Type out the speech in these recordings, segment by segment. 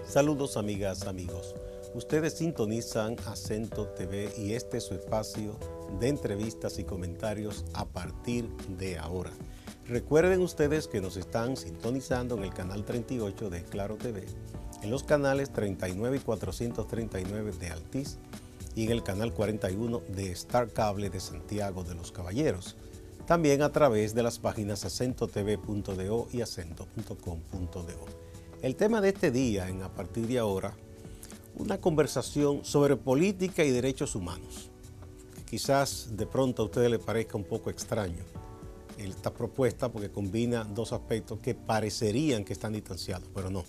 Saludos amigas, amigos. Ustedes sintonizan Acento TV y este es su espacio de entrevistas y comentarios a partir de ahora. Recuerden ustedes que nos están sintonizando en el canal 38 de Claro TV, en los canales 39 y 439 de Altiz y en el canal 41 de Star Cable de Santiago de los Caballeros. También a través de las páginas acentotv.do y acento.com.do. El tema de este día, en A Partir de Ahora, una conversación sobre política y derechos humanos. Quizás de pronto a ustedes les parezca un poco extraño esta propuesta porque combina dos aspectos que parecerían que están distanciados, pero no.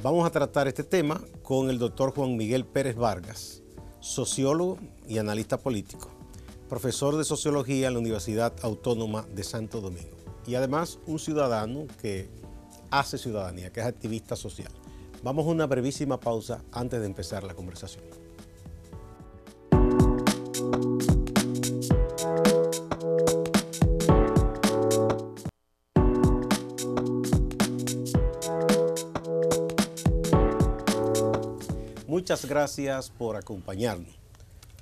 Vamos a tratar este tema con el doctor Juan Miguel Pérez Vargas, sociólogo y analista político, profesor de sociología en la Universidad Autónoma de Santo Domingo y además un ciudadano que hace ciudadanía, que es activista social. Vamos a una brevísima pausa antes de empezar la conversación. Muchas gracias por acompañarnos.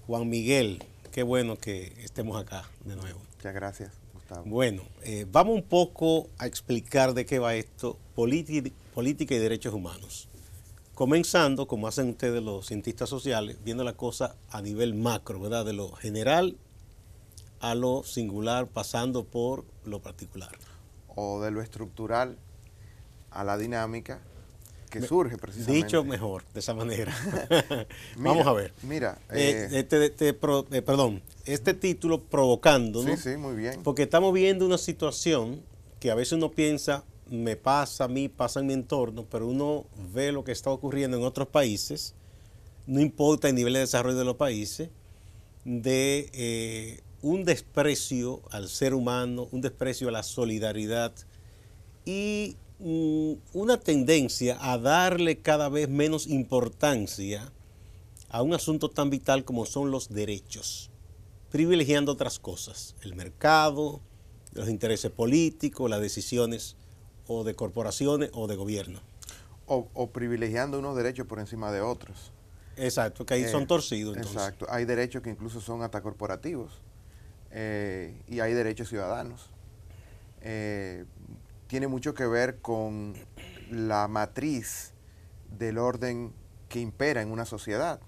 Juan Miguel, qué bueno que estemos acá de nuevo. Muchas gracias, Gustavo. Bueno, vamos un poco a explicar de qué va esto, política y derechos humanos. Comenzando, como hacen ustedes los cientistas sociales, viendo la cosa a nivel macro, ¿verdad? De lo general a lo singular, pasando por lo particular. O de lo estructural a la dinámica que surge precisamente. Dicho mejor, de esa manera. Vamos a ver. Mira. Perdón, este título provocando, ¿no? Sí, muy bien. Porque estamos viendo una situación que a veces uno piensa, me pasa a mí, pasa en mi entorno, pero uno ve lo que está ocurriendo en otros países, no importa el nivel de desarrollo de los países, de un desprecio al ser humano, un desprecio a la solidaridad y una tendencia a darle cada vez menos importancia a un asunto tan vital como son los derechos, privilegiando otras cosas, el mercado, los intereses políticos, las decisiones o de corporaciones o de gobierno. O privilegiando unos derechos por encima de otros. Exacto, que ahí son torcidos. Entonces. Exacto, hay derechos que incluso son hasta corporativos y hay derechos ciudadanos. Tiene mucho que ver con la matriz del orden que impera en una sociedad,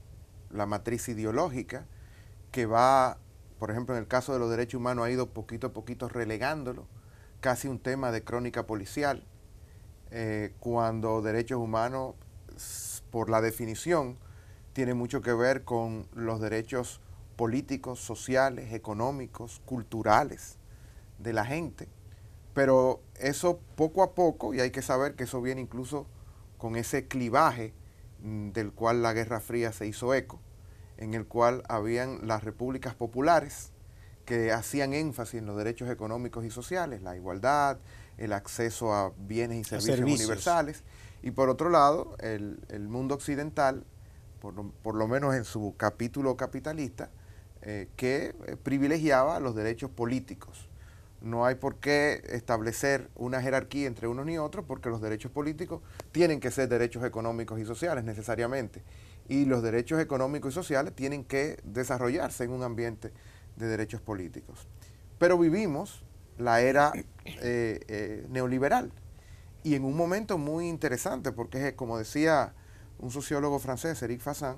la matriz ideológica que va, por ejemplo, en el caso de los derechos humanos, ha ido poquito a poquito relegándolo, casi un tema de crónica policial, cuando derechos humanos, por la definición, tiene mucho que ver con los derechos políticos, sociales, económicos, culturales de la gente. Pero eso poco a poco, y hay que saber que eso viene incluso con ese clivaje del cual la Guerra Fría se hizo eco, en el cual habían las repúblicas populares que hacían énfasis en los derechos económicos y sociales, la igualdad, el acceso a bienes y servicios universales, y por otro lado, el mundo occidental, por lo menos en su capítulo capitalista, que privilegiaba los derechos políticos. No hay por qué establecer una jerarquía entre unos ni otros, porque los derechos políticos tienen que ser derechos económicos y sociales necesariamente. Y los derechos económicos y sociales tienen que desarrollarse en un ambiente de derechos políticos. Pero vivimos la era neoliberal. Y en un momento muy interesante, porque como decía un sociólogo francés, Eric Fassin,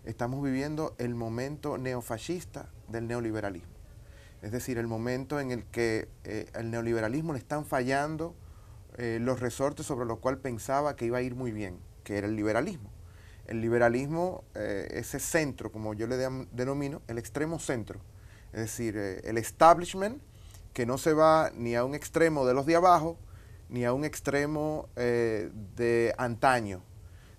estamos viviendo el momento neofascista del neoliberalismo. Es decir, el momento en el que el neoliberalismo le están fallando los resortes sobre los cuales pensaba que iba a ir muy bien, que era el liberalismo. El liberalismo, ese centro, como yo le denomino, el extremo centro. Es decir, el establishment, que no se va ni a un extremo de los de abajo, ni a un extremo de antaño.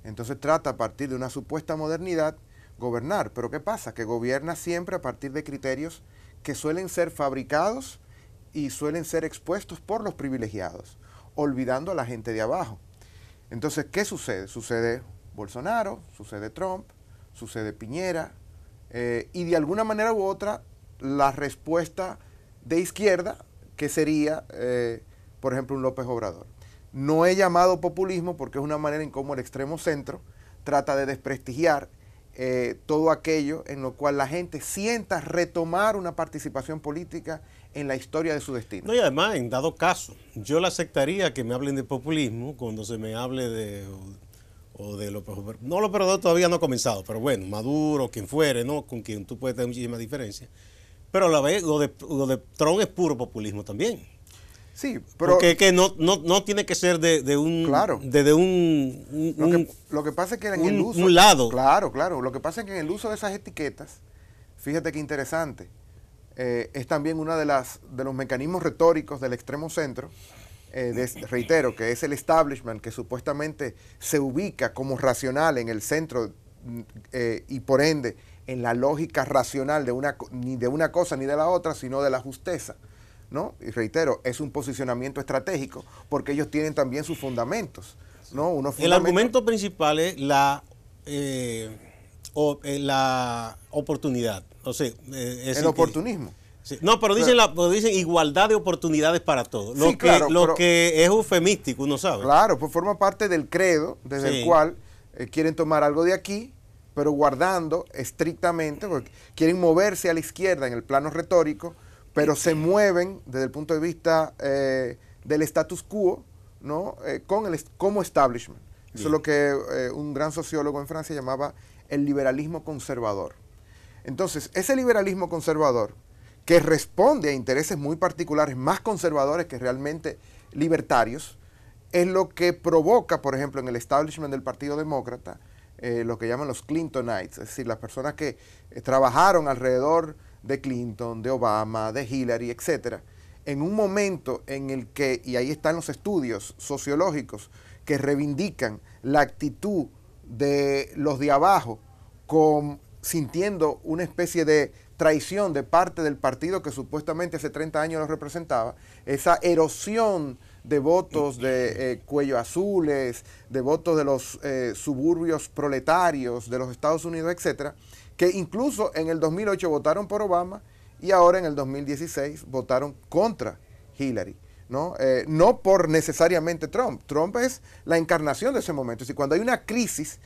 Entonces trata a partir de una supuesta modernidad gobernar. Pero ¿qué pasa? Que gobierna siempre a partir de criterios que suelen ser fabricados y suelen ser expuestos por los privilegiados, olvidando a la gente de abajo. Entonces, ¿qué sucede? Sucede Bolsonaro, sucede Trump, sucede Piñera, y de alguna manera u otra la respuesta de izquierda, que sería, por ejemplo, un López Obrador. No he llamado populismo porque es una manera en cómo el extremo centro trata de desprestigiar todo aquello en lo cual la gente sienta retomar una participación política en la historia de su destino. No, y además, en dado caso, yo le aceptaría que me hablen de populismo cuando se me hable de López Obrador. No, López Obrador todavía no ha comenzado, pero bueno, Maduro, quien fuere, ¿no? Con quien tú puedes tener muchísima diferencia. Pero a la vez, lo de Trump es puro populismo también. Sí, pero porque que no tiene que ser de un... Claro. Lo que pasa es que en el uso... Un lado. Claro. Lo que pasa es que en el uso de esas etiquetas, fíjate qué interesante, es también uno de los mecanismos retóricos del extremo centro, reitero, que es el establishment, que supuestamente se ubica como racional en el centro y por ende en la lógica racional ni de una cosa ni de la otra, sino de la justeza, ¿no? Y reitero, es un posicionamiento estratégico porque ellos tienen también sus fundamentos, ¿no? El argumento principal es la oportunidad. O sea, el oportunismo. Sí. No, pero dicen igualdad de oportunidades para todos. Sí, claro, lo que es eufemístico, uno sabe. Claro, pues forma parte del credo desde el cual quieren tomar algo de aquí, pero guardando estrictamente, porque quieren moverse a la izquierda en el plano retórico, pero se mueven desde el punto de vista del status quo, ¿no? Como establishment. Eso es lo que un gran sociólogo en Francia llamaba el liberalismo conservador. Entonces, ese liberalismo conservador, que responde a intereses muy particulares, más conservadores que realmente libertarios, es lo que provoca, por ejemplo, en el establishment del Partido Demócrata, lo que llaman los Clintonites, es decir, las personas que trabajaron alrededor de Clinton, de Obama, de Hillary, etcétera, en un momento en el que, y ahí están los estudios sociológicos que reivindican la actitud de los de abajo, sintiendo una especie de traición de parte del partido que supuestamente hace 30 años los representaba, esa erosión de votos de cuello azules, de votos de los suburbios proletarios de los Estados Unidos, etcétera, que incluso en el 2008 votaron por Obama y ahora en el 2016 votaron contra Hillary, ¿no? No por necesariamente Trump. Trump es la encarnación de ese momento. Es decir, cuando hay una crisis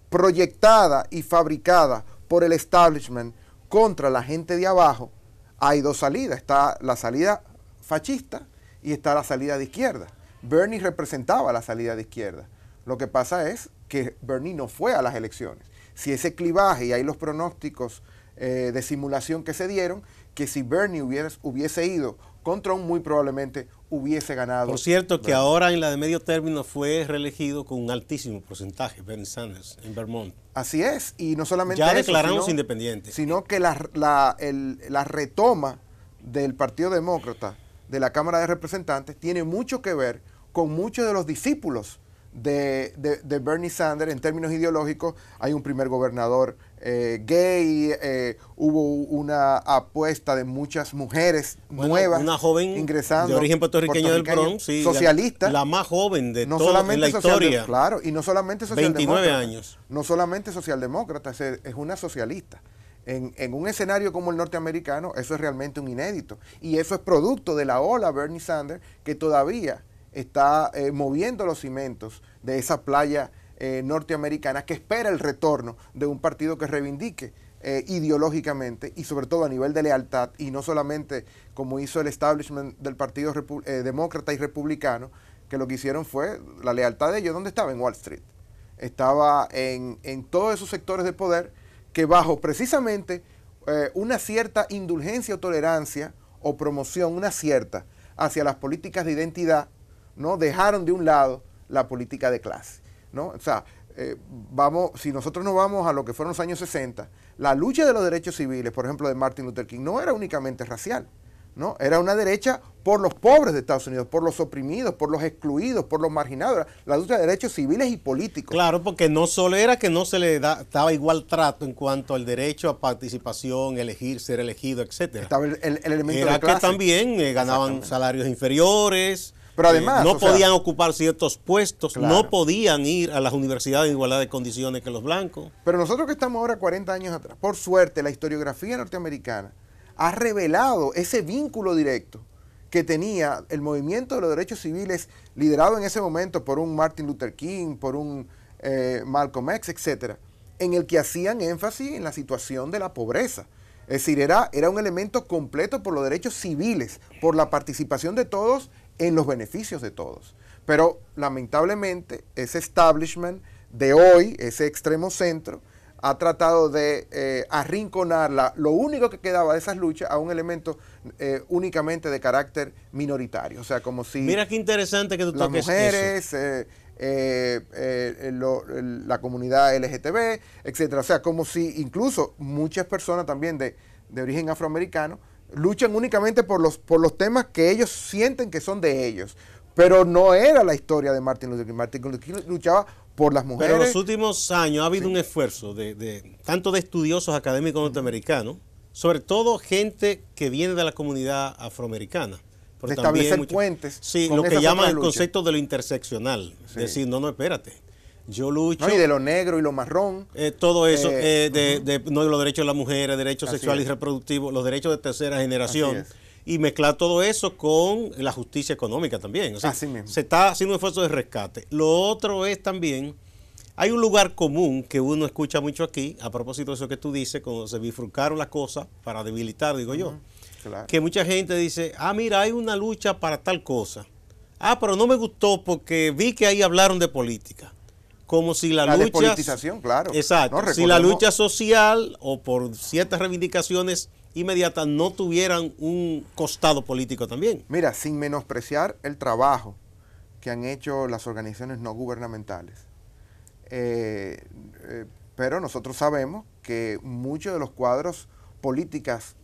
proyectada y fabricada por el establishment contra la gente de abajo, hay dos salidas. Está la salida fascista y está la salida de izquierda. Bernie representaba la salida de izquierda. Lo que pasa es que Bernie no fue a las elecciones. Si ese clivaje, y hay los pronósticos de simulación que se dieron, que si Bernie hubiese ido con Trump, muy probablemente hubiese ganado. Por cierto, Bernie. Que ahora en la de medio término fue reelegido con un altísimo porcentaje, Bernie Sanders, en Vermont. Así es, y no solamente ya eso, declararon los independientes. Sino que la retoma del Partido Demócrata de la Cámara de Representantes tiene mucho que ver con muchos de los discípulos de Bernie Sanders en términos ideológicos. Hay un primer gobernador gay, hubo una apuesta de muchas mujeres nuevas, una joven ingresando, de origen puertorriqueña del Bronx, sí, socialista, la más joven de no toda solamente la historia, claro, y no solamente 29 años, no solamente socialdemócrata, es una socialista. En un escenario como el norteamericano, eso es realmente un inédito, y eso es producto de la ola Bernie Sanders, que todavía está moviendo los cimientos de esa playa norteamericana, que espera el retorno de un partido que reivindique ideológicamente y sobre todo a nivel de lealtad, y no solamente como hizo el establishment del Partido Demócrata y Republicano, que lo que hicieron fue la lealtad de ellos. ¿Dónde estaba? En Wall Street. Estaba en todos esos sectores de poder que bajo precisamente una cierta indulgencia o tolerancia o promoción, una cierta, hacia las políticas de identidad, ¿no? Dejaron de un lado la política de clase, ¿no? O sea, si nosotros nos vamos a lo que fueron los años 60, la lucha de los derechos civiles, por ejemplo, de Martin Luther King, no era únicamente racial, ¿no? Era una derecha por los pobres de Estados Unidos, por los oprimidos, por los excluidos, por los marginados, la lucha de derechos civiles y políticos. Claro, porque no solo era que no se le daba igual trato en cuanto al derecho a participación, elegir, ser elegido, etcétera. Estaba el elemento era de clase. Que también ganaban salarios inferiores, Pero además, no podían ocupar ciertos puestos, claro, no podían ir a las universidades en igualdad de condiciones que los blancos. Pero nosotros que estamos ahora 40 años atrás, por suerte, la historiografía norteamericana ha revelado ese vínculo directo que tenía el movimiento de los derechos civiles liderado en ese momento por un Martin Luther King, por un Malcolm X, etcétera, en el que hacían énfasis en la situación de la pobreza. Es decir, era un elemento completo por los derechos civiles, por la participación de todos en los beneficios de todos. Pero lamentablemente ese establishment de hoy, ese extremo centro, ha tratado de arrinconar lo único que quedaba de esas luchas a un elemento únicamente de carácter minoritario. O sea, como si... Mira qué interesante que tú toques mujeres, la comunidad LGTB, etcétera. O sea, como si incluso muchas personas también de origen afroamericano luchan únicamente por los temas que ellos sienten que son de ellos. Pero no era la historia de Martin Luther King. Martin Luther King luchaba por las mujeres. Pero en los últimos años ha habido un esfuerzo tanto de estudiosos académicos norteamericanos, sobre todo gente que viene de la comunidad afroamericana. De establecer puentes. Sí, lo que llaman el concepto de lo interseccional. Sí. Decir, no, espérate. Yo lucho. No, y de lo negro y lo marrón. Todo eso, de los derechos de las mujeres, derechos sexuales y reproductivos, los derechos de tercera generación. Y mezclar todo eso con la justicia económica también. O sea, así mismo. Se está haciendo un esfuerzo de rescate. Lo otro es también, hay un lugar común que uno escucha mucho aquí, a propósito de eso que tú dices, cuando se bifurcaron las cosas para debilitar, digo yo. Claro. Que mucha gente dice, mira, hay una lucha para tal cosa. Pero no me gustó porque vi que ahí hablaron de política. Como si la lucha... La despolitización, claro. Exacto. No, si la lucha social o por ciertas reivindicaciones inmediatas no tuvieran un costado político también. Mira, sin menospreciar el trabajo que han hecho las organizaciones no gubernamentales, pero nosotros sabemos que muchos de los cuadros políticos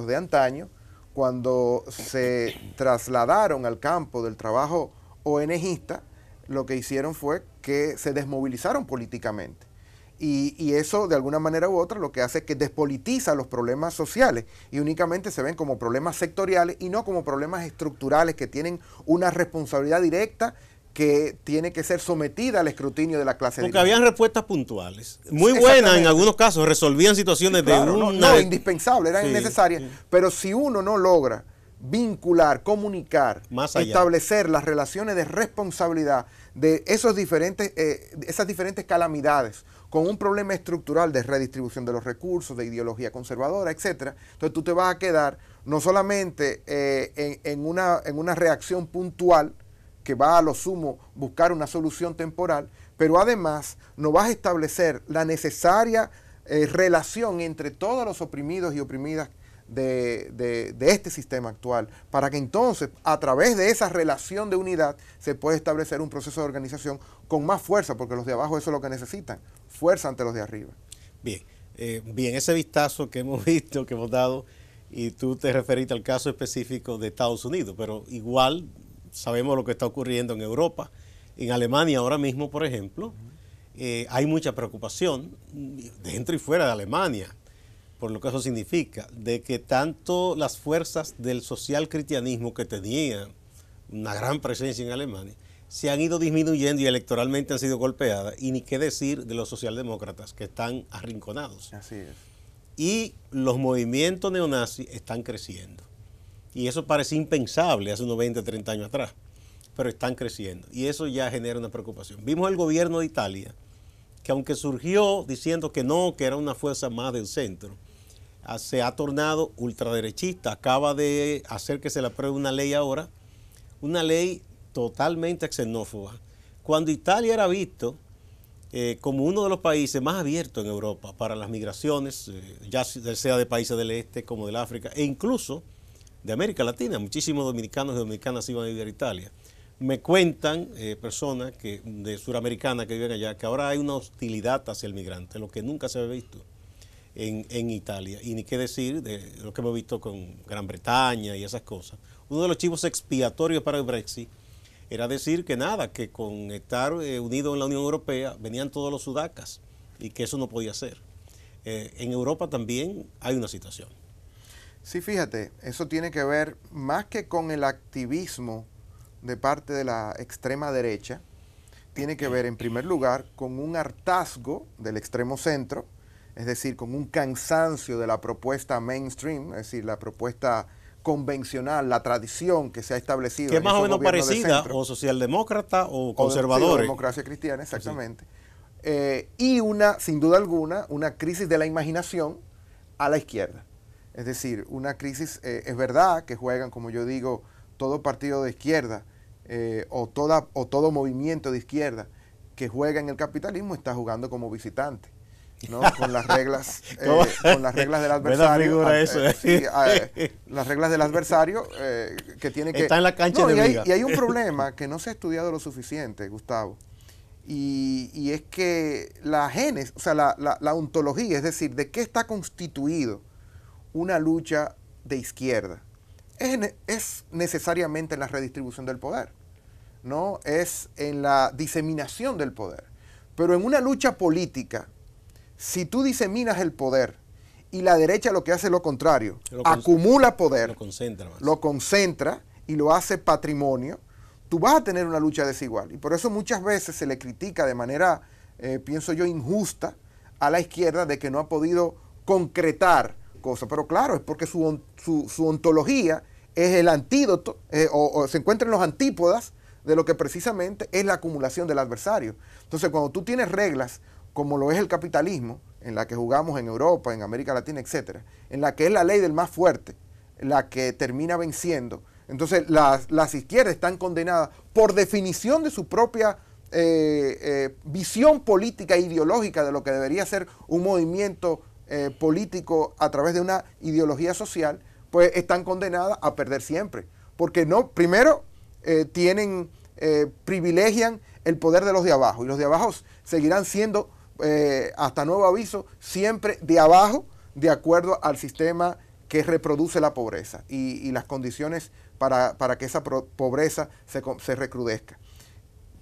de antaño, cuando se trasladaron al campo del trabajo ONGista, lo que hicieron fue que se desmovilizaron políticamente. Y eso, de alguna manera u otra, lo que hace es que despolitiza los problemas sociales y únicamente se ven como problemas sectoriales y no como problemas estructurales que tienen una responsabilidad directa que tiene que ser sometida al escrutinio de la clase dirigente. Porque habían respuestas puntuales, muy buenas en algunos casos, resolvían situaciones claro, no indispensable, eran innecesarias, pero si uno no logra vincular, comunicar, establecer las relaciones de responsabilidad de esas diferentes calamidades con un problema estructural de redistribución de los recursos, de ideología conservadora, etcétera, entonces tú te vas a quedar no solamente en una reacción puntual que va a lo sumo buscar una solución temporal, pero además no vas a establecer la necesaria relación entre todos los oprimidos y oprimidas de este sistema actual, para que entonces a través de esa relación de unidad se pueda establecer un proceso de organización con más fuerza, porque los de abajo eso es lo que necesitan, fuerza ante los de arriba. Bien, ese vistazo que hemos visto, que hemos dado, y tú te referiste al caso específico de Estados Unidos, pero igual sabemos lo que está ocurriendo en Europa, en Alemania ahora mismo, por ejemplo, hay mucha preocupación dentro y fuera de Alemania, por lo que eso significa, de que tanto las fuerzas del social cristianismo que tenían una gran presencia en Alemania, se han ido disminuyendo y electoralmente han sido golpeadas, y ni qué decir de los socialdemócratas que están arrinconados. Así es. Y los movimientos neonazis están creciendo. Y eso parece impensable hace unos 20, 30 años atrás, pero están creciendo. Y eso ya genera una preocupación. Vimos el gobierno de Italia, que aunque surgió diciendo que no, que era una fuerza más del centro, se ha tornado ultraderechista. Acaba de hacer que se le apruebe una ley ahora, una ley totalmente xenófoba, cuando Italia era visto como uno de los países más abiertos en Europa para las migraciones, ya sea de países del este como del África, e incluso de América Latina. Muchísimos dominicanos y dominicanas iban a vivir a Italia. Me cuentan personas de suramericanas que viven allá, que ahora hay una hostilidad hacia el migrante, lo que nunca se había visto en Italia. Y ni qué decir de lo que hemos visto con Gran Bretaña y esas cosas. Uno de los chivos expiatorios para el Brexit era decir que nada, que con estar unidos en la Unión Europea venían todos los sudacas y que eso no podía ser. En Europa también hay una situación. Sí, fíjate, eso tiene que ver más que con el activismo de parte de la extrema derecha tiene que ver, en primer lugar, con un hartazgo del extremo centro, es decir, con un cansancio de la propuesta mainstream, es decir, la propuesta convencional, la tradición que se ha establecido. Que es más o menos parecida, o socialdemócrata o conservadores. O democracia cristiana, exactamente. Sí. Y sin duda alguna, una crisis de la imaginación a la izquierda. Es decir, una crisis, es verdad que juegan, como yo digo, todo partido de izquierda o todo movimiento de izquierda que juega en el capitalismo está jugando como visitante, ¿no? Con las reglas del adversario. Las reglas del adversario que tiene que... Está en la cancha de liga. Y hay un problema que no se ha estudiado lo suficiente, Gustavo, y es que la génesis, o sea, la ontología, es decir, de qué está constituido una lucha de izquierda, es necesariamente en la redistribución del poder, ¿no? Es en la diseminación del poder. Pero en una lucha política, si tú diseminas el poder y la derecha lo que hace es lo contrario, acumula poder, lo concentra y lo hace patrimonio, tú vas a tener una lucha desigual. Y por eso muchas veces se le critica de manera, pienso yo, injusta a la izquierda de que no ha podido concretar cosas. Pero claro, es porque su ontología es el antídoto, o se encuentra en los antípodas de lo que precisamente es la acumulación del adversario. Entonces, cuando tú tienes reglas como lo es el capitalismo, en la que jugamos en Europa, en América Latina, etcétera, en la que es la ley del más fuerte, la que termina venciendo, entonces las izquierdas están condenadas por definición de su propia visión política e ideológica de lo que debería ser un movimiento político a través de una ideología social, pues están condenadas a perder siempre. Porque no, primero privilegian el poder de los de abajo, y los de abajo seguirán siendo, hasta nuevo aviso, siempre de abajo, de acuerdo al sistema que reproduce la pobreza y las condiciones para que esa pobreza se recrudezca.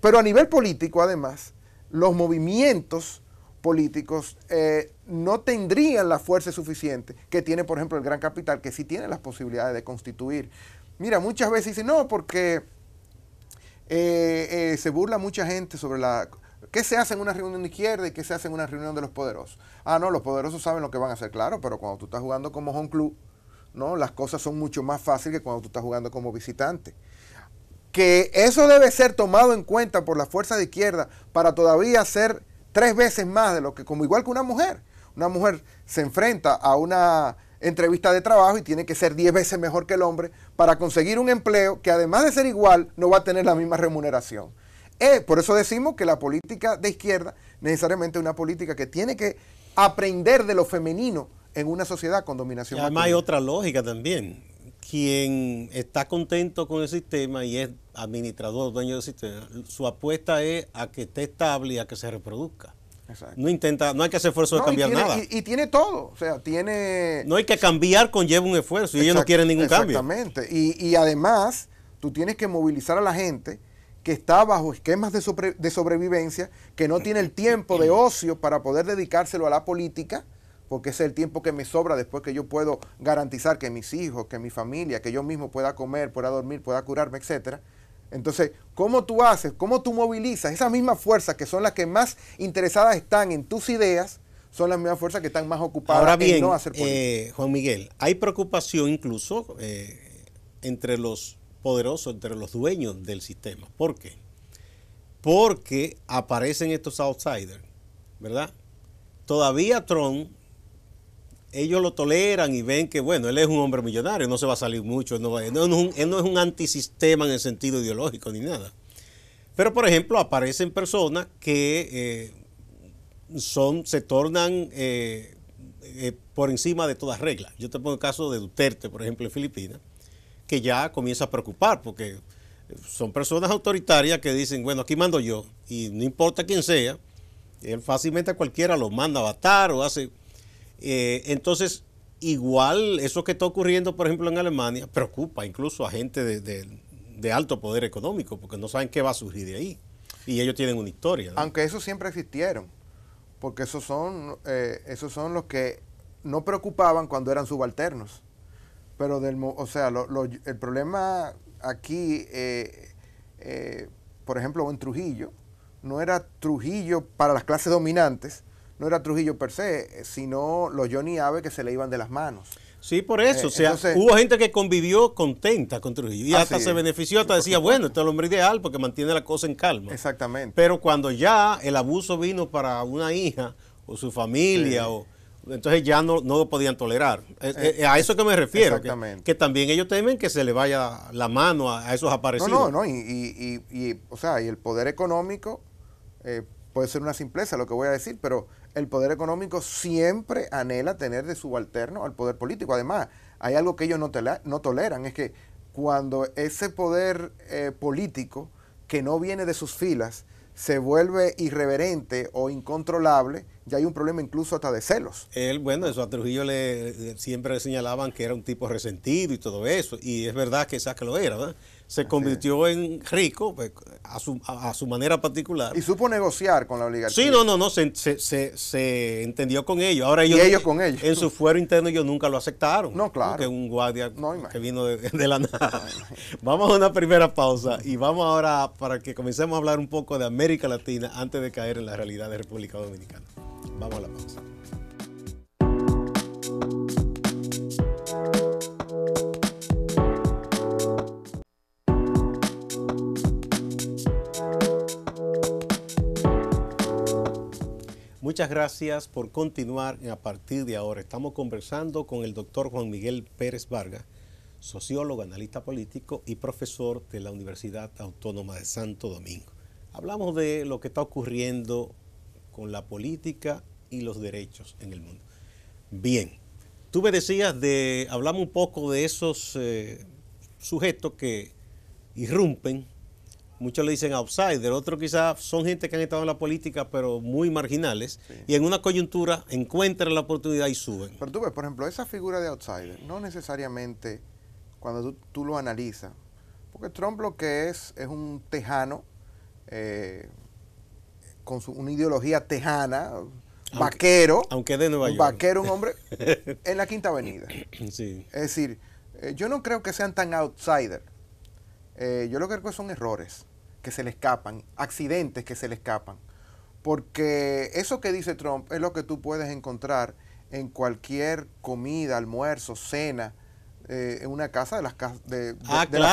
Pero a nivel político, además, los movimientos políticos no tendrían la fuerza suficiente que tiene, por ejemplo, el gran capital, que sí tiene las posibilidades de constituir. Mira, muchas veces dicen, no, porque se burla mucha gente sobre qué se hace en una reunión de izquierda y qué se hace en una reunión de los poderosos. Ah, no, los poderosos saben lo que van a hacer, claro, pero cuando tú estás jugando como home club, ¿no? Las cosas son mucho más fáciles que cuando tú estás jugando como visitante. Que eso debe ser tomado en cuenta por la fuerza de izquierda para todavía hacer 3 veces más de lo que, como igual que una mujer. Una mujer se enfrenta a una entrevista de trabajo y tiene que ser 10 veces mejor que el hombre para conseguir un empleo que, además de ser igual, no va a tener la misma remuneración. Por eso decimos que la política de izquierda necesariamente es una política que tiene que aprender de lo femenino en una sociedad con dominación masculina. Además hay otra lógica también. Quien está contento con el sistema y es administrador, dueño del sistema, su apuesta es a que esté estable y a que se reproduzca. Exacto. No hay que hacer esfuerzo de cambiar nada. Y tiene todo, o sea, no hay que cambiar, conlleva un esfuerzo y ellos no quieren ningún cambio. Exactamente. Y además, tú tienes que movilizar a la gente que está bajo esquemas de sobrevivencia, que no tiene el tiempo de ocio para poder dedicárselo a la política, porque ese es el tiempo que me sobra después que yo puedo garantizar que mis hijos, que mi familia, que yo mismo pueda comer, pueda dormir, pueda curarme, etcétera. Entonces, ¿cómo tú haces? ¿Cómo tú movilizas esas mismas fuerzas que son las que más interesadas están en tus ideas? Son las mismas fuerzas que están más ocupadas ahora bien, en no hacer política. Juan Miguel, hay preocupación incluso entre los poderosos, entre los dueños del sistema. ¿Por qué? Porque aparecen estos outsiders, ¿verdad? Todavía Trump, ellos lo toleran y ven que, bueno, él es un hombre millonario, no se va a salir mucho, él no es un antisistema en el sentido ideológico ni nada. Pero, por ejemplo, aparecen personas que se tornan por encima de todas reglas. Yo te pongo el caso de Duterte, por ejemplo, en Filipinas, que ya comienza a preocupar, porque son personas autoritarias que dicen, bueno, aquí mando yo, y no importa quién sea, él fácilmente a cualquiera lo manda a matar o hace... entonces, igual eso que está ocurriendo, por ejemplo, en Alemania, preocupa incluso a gente de alto poder económico, porque no saben qué va a surgir de ahí. Y ellos tienen una historia, ¿no? Aunque esos siempre existieron, porque esos son los que no preocupaban cuando eran subalternos. Pero el problema aquí por ejemplo, en Trujillo, no era Trujillo para las clases dominantes, no era Trujillo per se, sino los Johnny Abe que se le iban de las manos. Sí, por eso. O sea, entonces, hubo gente que convivió contenta con Trujillo y hasta se benefició, hasta decía, bueno, este es el hombre ideal porque mantiene la cosa en calma. Exactamente. Pero cuando ya el abuso vino para una hija o su familia, entonces ya no lo podían tolerar. A eso que me refiero. Que también ellos temen que se le vaya la mano a esos aparecidos. No. O sea, y el poder económico, puede ser una simpleza lo que voy a decir, pero el poder económico siempre anhela tener de subalterno al poder político. Además, hay algo que ellos no toleran, es que cuando ese poder político que no viene de sus filas se vuelve irreverente o incontrolable, ya hay un problema incluso hasta de celos. Bueno, eso a Trujillo siempre le señalaban que era un tipo resentido y todo eso, y es verdad que que lo era, ¿verdad? Se convirtió en rico pues, a su manera particular. Y supo negociar con la oligarquía. Sí, no, se entendió con ellos. Ahora ellos con ellos. En su fuero interno ellos nunca lo aceptaron. No, claro. Porque un guardia que vino de la nada. Vamos a una primera pausa y vamos ahora para que comencemos a hablar un poco de América Latina antes de caer en la realidad de República Dominicana. Vamos a la pausa. Muchas gracias por continuar a partir de ahora. Estamos conversando con el doctor Juan Miguel Pérez Vargas, sociólogo, analista político y profesor de la Universidad Autónoma de Santo Domingo. Hablamos de lo que está ocurriendo con la política y los derechos en el mundo. Bien, tú me decías hablamos un poco de esos sujetos que irrumpen. Muchos le dicen outsider, otros quizás son gente que han estado en la política pero muy marginales, sí, y en una coyuntura encuentran la oportunidad y suben. Pero tú ves, por ejemplo, esa figura de outsider, no necesariamente cuando tú lo analizas, porque Trump lo que es un tejano, con una ideología tejana, vaquero, aunque de Nueva York. Vaquero, un hombre en la Quinta Avenida. Sí. Es decir, yo no creo que sean tan outsider. Yo lo que creo que son errores que se le escapan, accidentes que se le escapan, porque eso que dice Trump es lo que tú puedes encontrar en cualquier comida, almuerzo, cena, en una casa de las las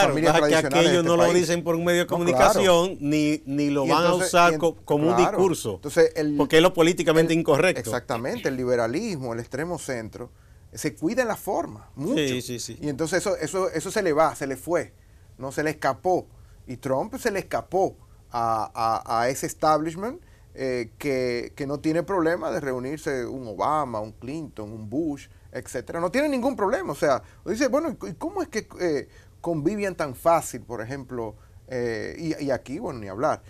familias tradicionales. Que aquellos no lo dicen por un medio de comunicación, claro, ni lo van a usar como un discurso, entonces porque es lo políticamente incorrecto. Exactamente, el liberalismo, el extremo centro, se cuida en la forma, mucho. Sí. Y entonces eso se le fue. No se le escapó, y Trump se le escapó a ese establishment que no tiene problema de reunirse un Obama, un Clinton, un Bush, etcétera. No tiene ningún problema. O sea, dice, bueno, ¿y cómo es que convivían tan fácil, por ejemplo, y aquí, bueno, ni hablar,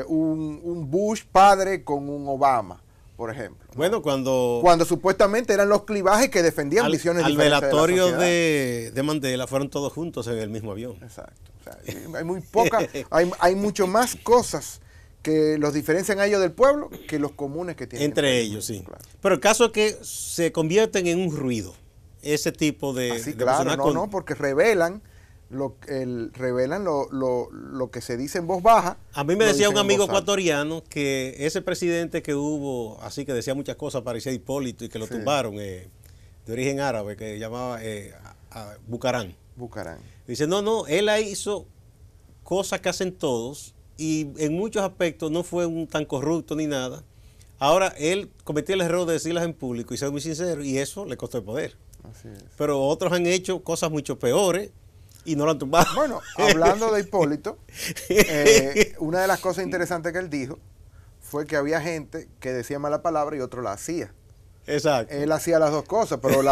un Bush padre con un Obama, por ejemplo? Bueno, cuando supuestamente eran los clivajes que defendían visiones diferentes. Al velatorio de Mandela fueron todos juntos en el mismo avión. Exacto. O sea, hay muy pocas, hay mucho más cosas que los diferencian a ellos del pueblo que los comunes que tienen. Entre ellos, sí. Claro. Pero el caso es que se convierten en un ruido, ese tipo de... Así, claro, no, porque revelan lo que se dice en voz baja. A mí me decía un amigo ecuatoriano que ese presidente que hubo, así que decía muchas cosas, parecía Hipólito, y que lo tumbaron, de origen árabe, que llamaba Bucarán. Dice, no, él hizo cosas que hacen todos, y en muchos aspectos no fue tan corrupto ni nada. Ahora, él cometió el error de decirlas en público y ser muy sincero, y eso le costó el poder. Así es. Pero otros han hecho cosas mucho peores y no lo han tumbado. Bueno, hablando de Hipólito, una de las cosas interesantes que él dijo fue que había gente que decía mala palabra y otro la hacía. Exacto. Él hacía las dos cosas, pero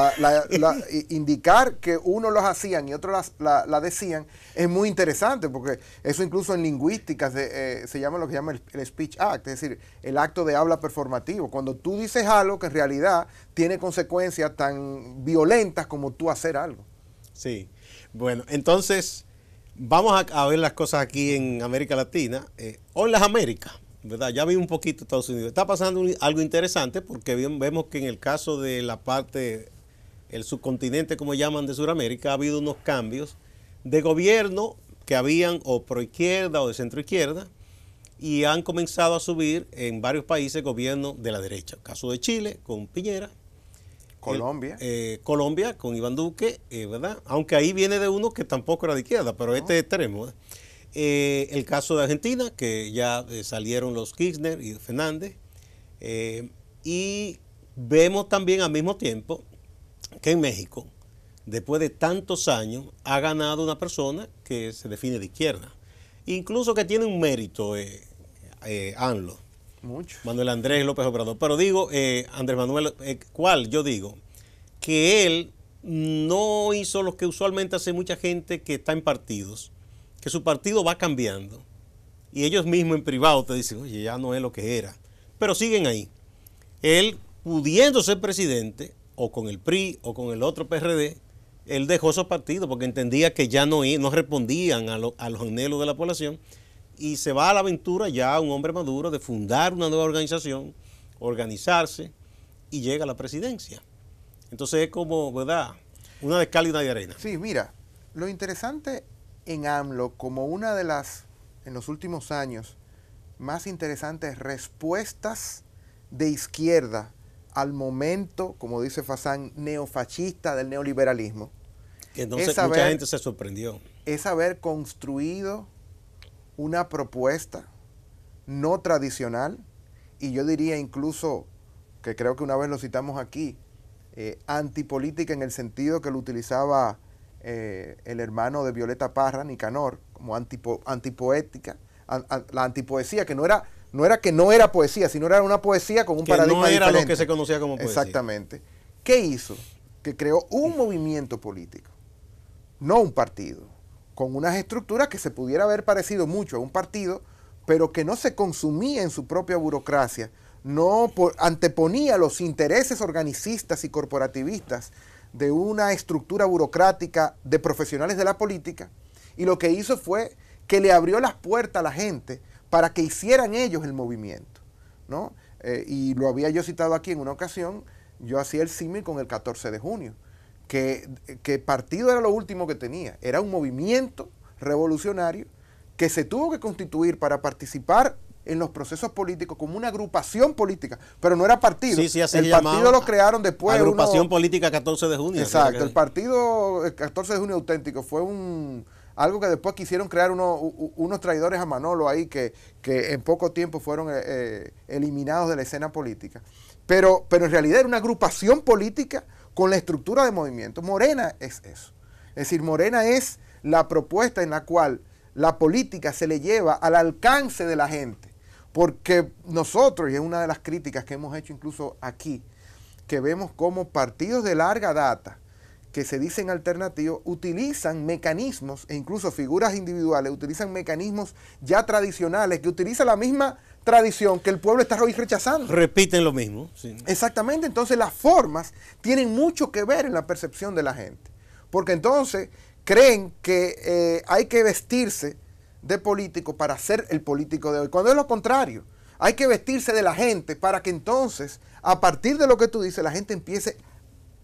indicar que uno los hacían y otros la decían es muy interesante, porque eso incluso en lingüística se llama lo que llama el Speech Act, es decir, el acto de habla performativo. Cuando tú dices algo que en realidad tiene consecuencias tan violentas como tú hacer algo. Sí. Bueno, entonces vamos a ver las cosas aquí en América Latina, o en las Américas, ¿verdad? Ya vi un poquito Estados Unidos. Está pasando algo interesante porque vemos que en el caso de la parte, el subcontinente, como llaman, de Sudamérica, ha habido unos cambios de gobierno que habían o pro izquierda o de centro izquierda, y han comenzado a subir en varios países gobiernos de la derecha. Caso de Chile con Piñera. Colombia. Colombia con Iván Duque, ¿verdad? Aunque ahí viene de uno que tampoco era de izquierda, pero este es extremo. El caso de Argentina, que ya salieron los Kirchner y Fernández. Y vemos también al mismo tiempo que en México, después de tantos años, ha ganado una persona que se define de izquierda. Incluso que tiene un mérito, ANLO. Mucho. Manuel Andrés López Obrador. Pero digo, Andrés Manuel, ¿cuál? Yo digo que él no hizo lo que usualmente hace mucha gente que está en partidos, que su partido va cambiando y ellos mismos en privado te dicen, oye, ya no es lo que era, pero siguen ahí. Él, pudiendo ser presidente, o con el PRI o con el otro PRD, él dejó esos partidos porque entendía que ya no respondían a los anhelos de la población, y se va a la aventura ya un hombre maduro de fundar una nueva organización, organizarse, y llega a la presidencia. Entonces es como, ¿verdad?, una de cal y una de arena. Sí, mira, lo interesante en AMLO, como una de las, en los últimos años, más interesantes respuestas de izquierda al momento, como dice Fazán, neofascista del neoliberalismo. Que entonces mucha gente se sorprendió. Es haber construido una propuesta no tradicional, y yo diría incluso, que creo que una vez lo citamos aquí, antipolítica en el sentido que lo utilizaba el hermano de Violeta Parra, Nicanor, como antipoética, la antipoesía, que no era que no era poesía, sino era una poesía con un paradigma diferente. No era lo que se conocía como poesía. Exactamente. ¿Qué hizo? Que creó un movimiento político, no un partido, con unas estructuras que se pudiera haber parecido mucho a un partido, pero que no se consumía en su propia burocracia, no anteponía los intereses organicistas y corporativistas de una estructura burocrática de profesionales de la política, y lo que hizo fue que le abrió las puertas a la gente para que hicieran ellos el movimiento, ¿no? Y lo había yo citado aquí en una ocasión, yo hacía el símil con el 14 de junio, que partido era lo último que tenía, era un movimiento revolucionario que se tuvo que constituir para participar en los procesos políticos como una agrupación política, pero no era partido. Sí, así el partido lo crearon después. Agrupación política 14 de junio. Exacto, el partido 14 de junio auténtico fue algo que después quisieron crear unos traidores a Manolo ahí que en poco tiempo fueron eliminados de la escena política. Pero en realidad era una agrupación política con la estructura de movimiento. Morena es eso. Es decir, Morena es la propuesta en la cual la política se le lleva al alcance de la gente. Porque nosotros, y es una de las críticas que hemos hecho incluso aquí, que vemos como partidos de larga data, que se dicen alternativos, utilizan mecanismos, e incluso figuras individuales, utilizan mecanismos ya tradicionales, que utiliza la misma tradición que el pueblo está hoy rechazando. Repiten lo mismo. Sí. Exactamente, entonces las formas tienen mucho que ver en la percepción de la gente. Porque entonces creen que hay que vestirse de político para ser el político de hoy, cuando es lo contrario. Hay que vestirse de la gente para que entonces, a partir de lo que tú dices, la gente empiece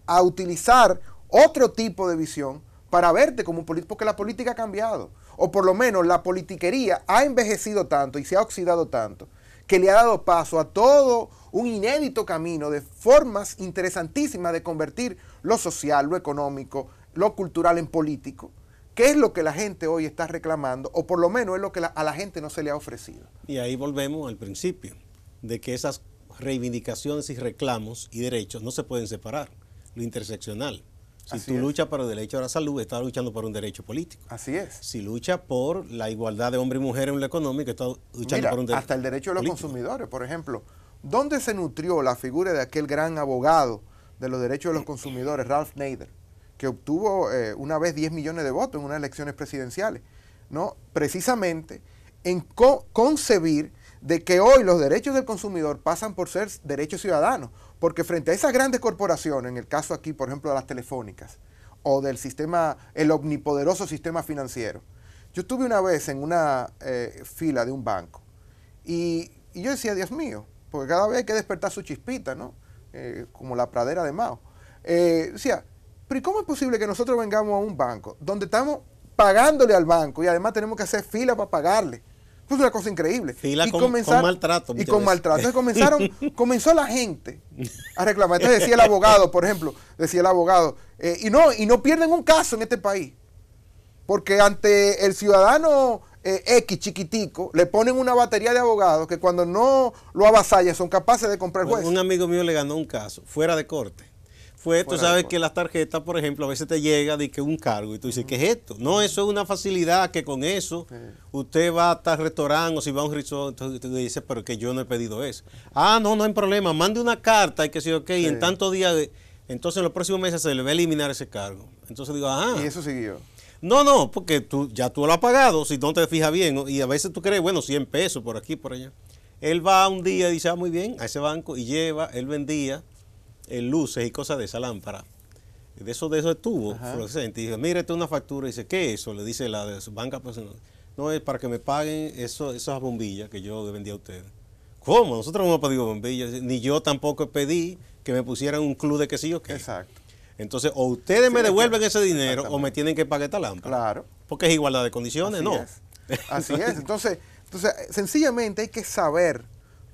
a utilizar otro tipo de visión para verte como un político, porque la política ha cambiado, o por lo menos la politiquería ha envejecido tanto y se ha oxidado tanto, que le ha dado paso a todo un inédito camino de formas interesantísimas de convertir lo social, lo económico, lo cultural en político, que es lo que la gente hoy está reclamando, o por lo menos es lo que a la gente no se le ha ofrecido. Y ahí volvemos al principio, de que esas reivindicaciones y reclamos y derechos no se pueden separar, lo interseccional. Si tú luchas por el derecho a la salud, estás luchando por un derecho político. Así es. Si luchas por la igualdad de hombre y mujer en lo económico, estás luchando por un derecho hasta el derecho de los político. Consumidores, por ejemplo. ¿Dónde se nutrió la figura de aquel gran abogado de los derechos de los consumidores, Ralph Nader, que obtuvo una vez 10 millones de votos en unas elecciones presidenciales? ¿No? Precisamente en concebir de que hoy los derechos del consumidor pasan por ser derechos ciudadanos, porque frente a esas grandes corporaciones, en el caso aquí, por ejemplo, de las telefónicas, o del sistema, el omnipoderoso sistema financiero. Yo estuve una vez en una fila de un banco, y yo decía, Dios mío, porque cada vez hay que despertar su chispita, ¿no? Como la pradera de Mao. Decía, pero ¿y cómo es posible que nosotros vengamos a un banco donde estamos pagándole al banco y además tenemos que hacer fila para pagarle. Es una cosa increíble. Fila con maltrato. Y con maltrato. Entonces comenzó la gente a reclamar. Entonces decía el abogado, por ejemplo, y no pierden un caso en este país. Porque ante el ciudadano X chiquitico, le ponen una batería de abogados que cuando no lo avasallan son capaces de comprar jueces. Un amigo mío le ganó un caso, fuera de corte. Tú sabes que las tarjetas, por ejemplo, a veces te llega de que un cargo y tú dices, ¿qué es esto? No, eso es una facilidad que con eso usted va a estar restaurante o si va a un resort, entonces tú dices, pero que yo no he pedido eso. Ah, no hay problema, mande una carta y que sí, ok, y en tantos días, entonces en los próximos meses se le va a eliminar ese cargo. Entonces digo, Y eso siguió. No, porque tú lo has pagado, si no te fijas bien, y a veces tú crees, bueno, 100 pesos por aquí, por allá. Él va un día y dice, muy bien, a ese banco, y él vendía luces y cosas de esa lámpara, de esos tubos fluorescentes, y dice, mire, esta es una factura, y dice, ¿qué es eso? Le dice la de su banca personal, no, es para que me paguen esas bombillas que yo vendí a ustedes. ¿Cómo? Nosotros no hemos pedido bombillas, ni yo tampoco pedí que me pusieran un club de que sí o qué. Exacto. Entonces, o ustedes me devuelven ese dinero o me tienen que pagar esta lámpara. Claro. Porque es igualdad de condiciones, Así ¿no? Es. Así es. Entonces, sencillamente hay que saber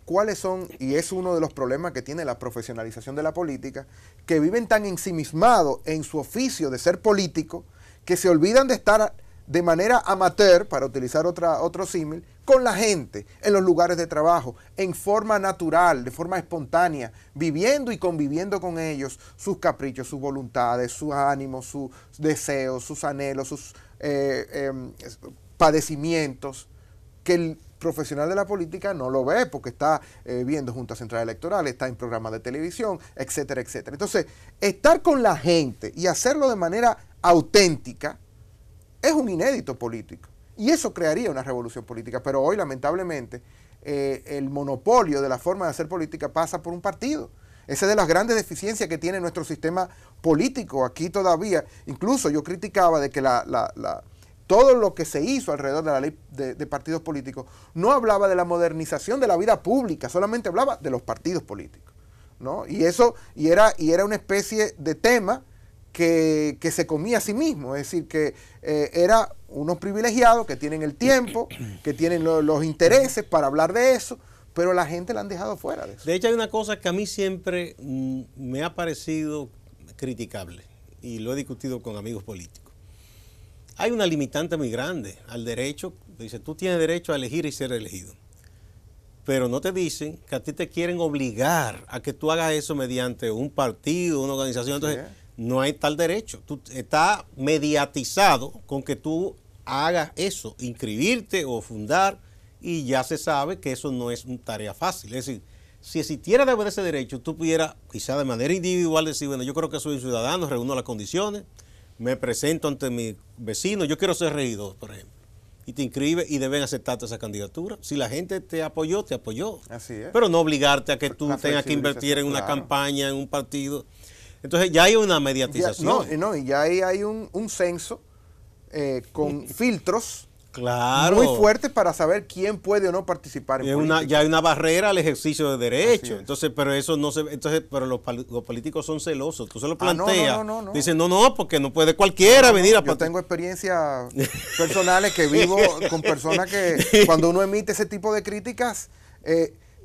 cuáles son, y es uno de los problemas que tiene la profesionalización de la política, que viven tan ensimismados en su oficio de ser político, que se olvidan de estar de manera amateur, para utilizar otro símil, con la gente, en los lugares de trabajo, en forma natural, de forma espontánea, viviendo y conviviendo con ellos, sus caprichos, sus voluntades, sus ánimos, sus deseos, sus anhelos, sus padecimientos, que el profesional de la política no lo ve porque está viendo juntas centrales electorales, está en programas de televisión, etcétera, etcétera. Entonces, estar con la gente y hacerlo de manera auténtica es un inédito político. Y eso crearía una revolución política. Pero hoy, lamentablemente, el monopolio de la forma de hacer política pasa por un partido. Esa es de las grandes deficiencias que tiene nuestro sistema político aquí todavía. Incluso yo criticaba de que todo lo que se hizo alrededor de la ley de partidos políticos no hablaba de la modernización de la vida pública, solamente hablaba de los partidos políticos, ¿no? Y era una especie de tema que se comía a sí mismo, es decir, que era unos privilegiados que tienen el tiempo, que tienen los intereses para hablar de eso, pero la gente la han dejado fuera de eso. De hecho, hay una cosa que a mí siempre me ha parecido criticable, y lo he discutido con amigos políticos. Hay una limitante muy grande al derecho. Dice, tú tienes derecho a elegir y ser elegido. Pero no te dicen que a ti te quieren obligar a que tú hagas eso mediante un partido, una organización. Entonces, no hay tal derecho. Tú estás mediatizado con que tú hagas eso, inscribirte o fundar, y ya se sabe que eso no es una tarea fácil. Es decir, si existiera de ese derecho, tú pudieras, quizá de manera individual, decir, bueno, yo creo que soy un ciudadano, reúno las condiciones, me presento ante mi vecino, yo quiero ser regidor, por ejemplo, y te inscribes y deben aceptarte esa candidatura. Si la gente te apoyó, te apoyó. Así es. Pero no obligarte a que tú tengas que invertir en una campaña, en un partido. Entonces ya hay una mediatización. Y ya hay un censo con filtros claro, muy fuertes para saber quién puede o no participar en política. Ya hay una barrera al ejercicio de derecho. Entonces, pero eso no se, pero los políticos son celosos. Tú se lo planteas. No. Dicen, no, porque no puede cualquiera venir a participar. Yo tengo experiencias personales que vivo con personas que cuando uno emite ese tipo de críticas,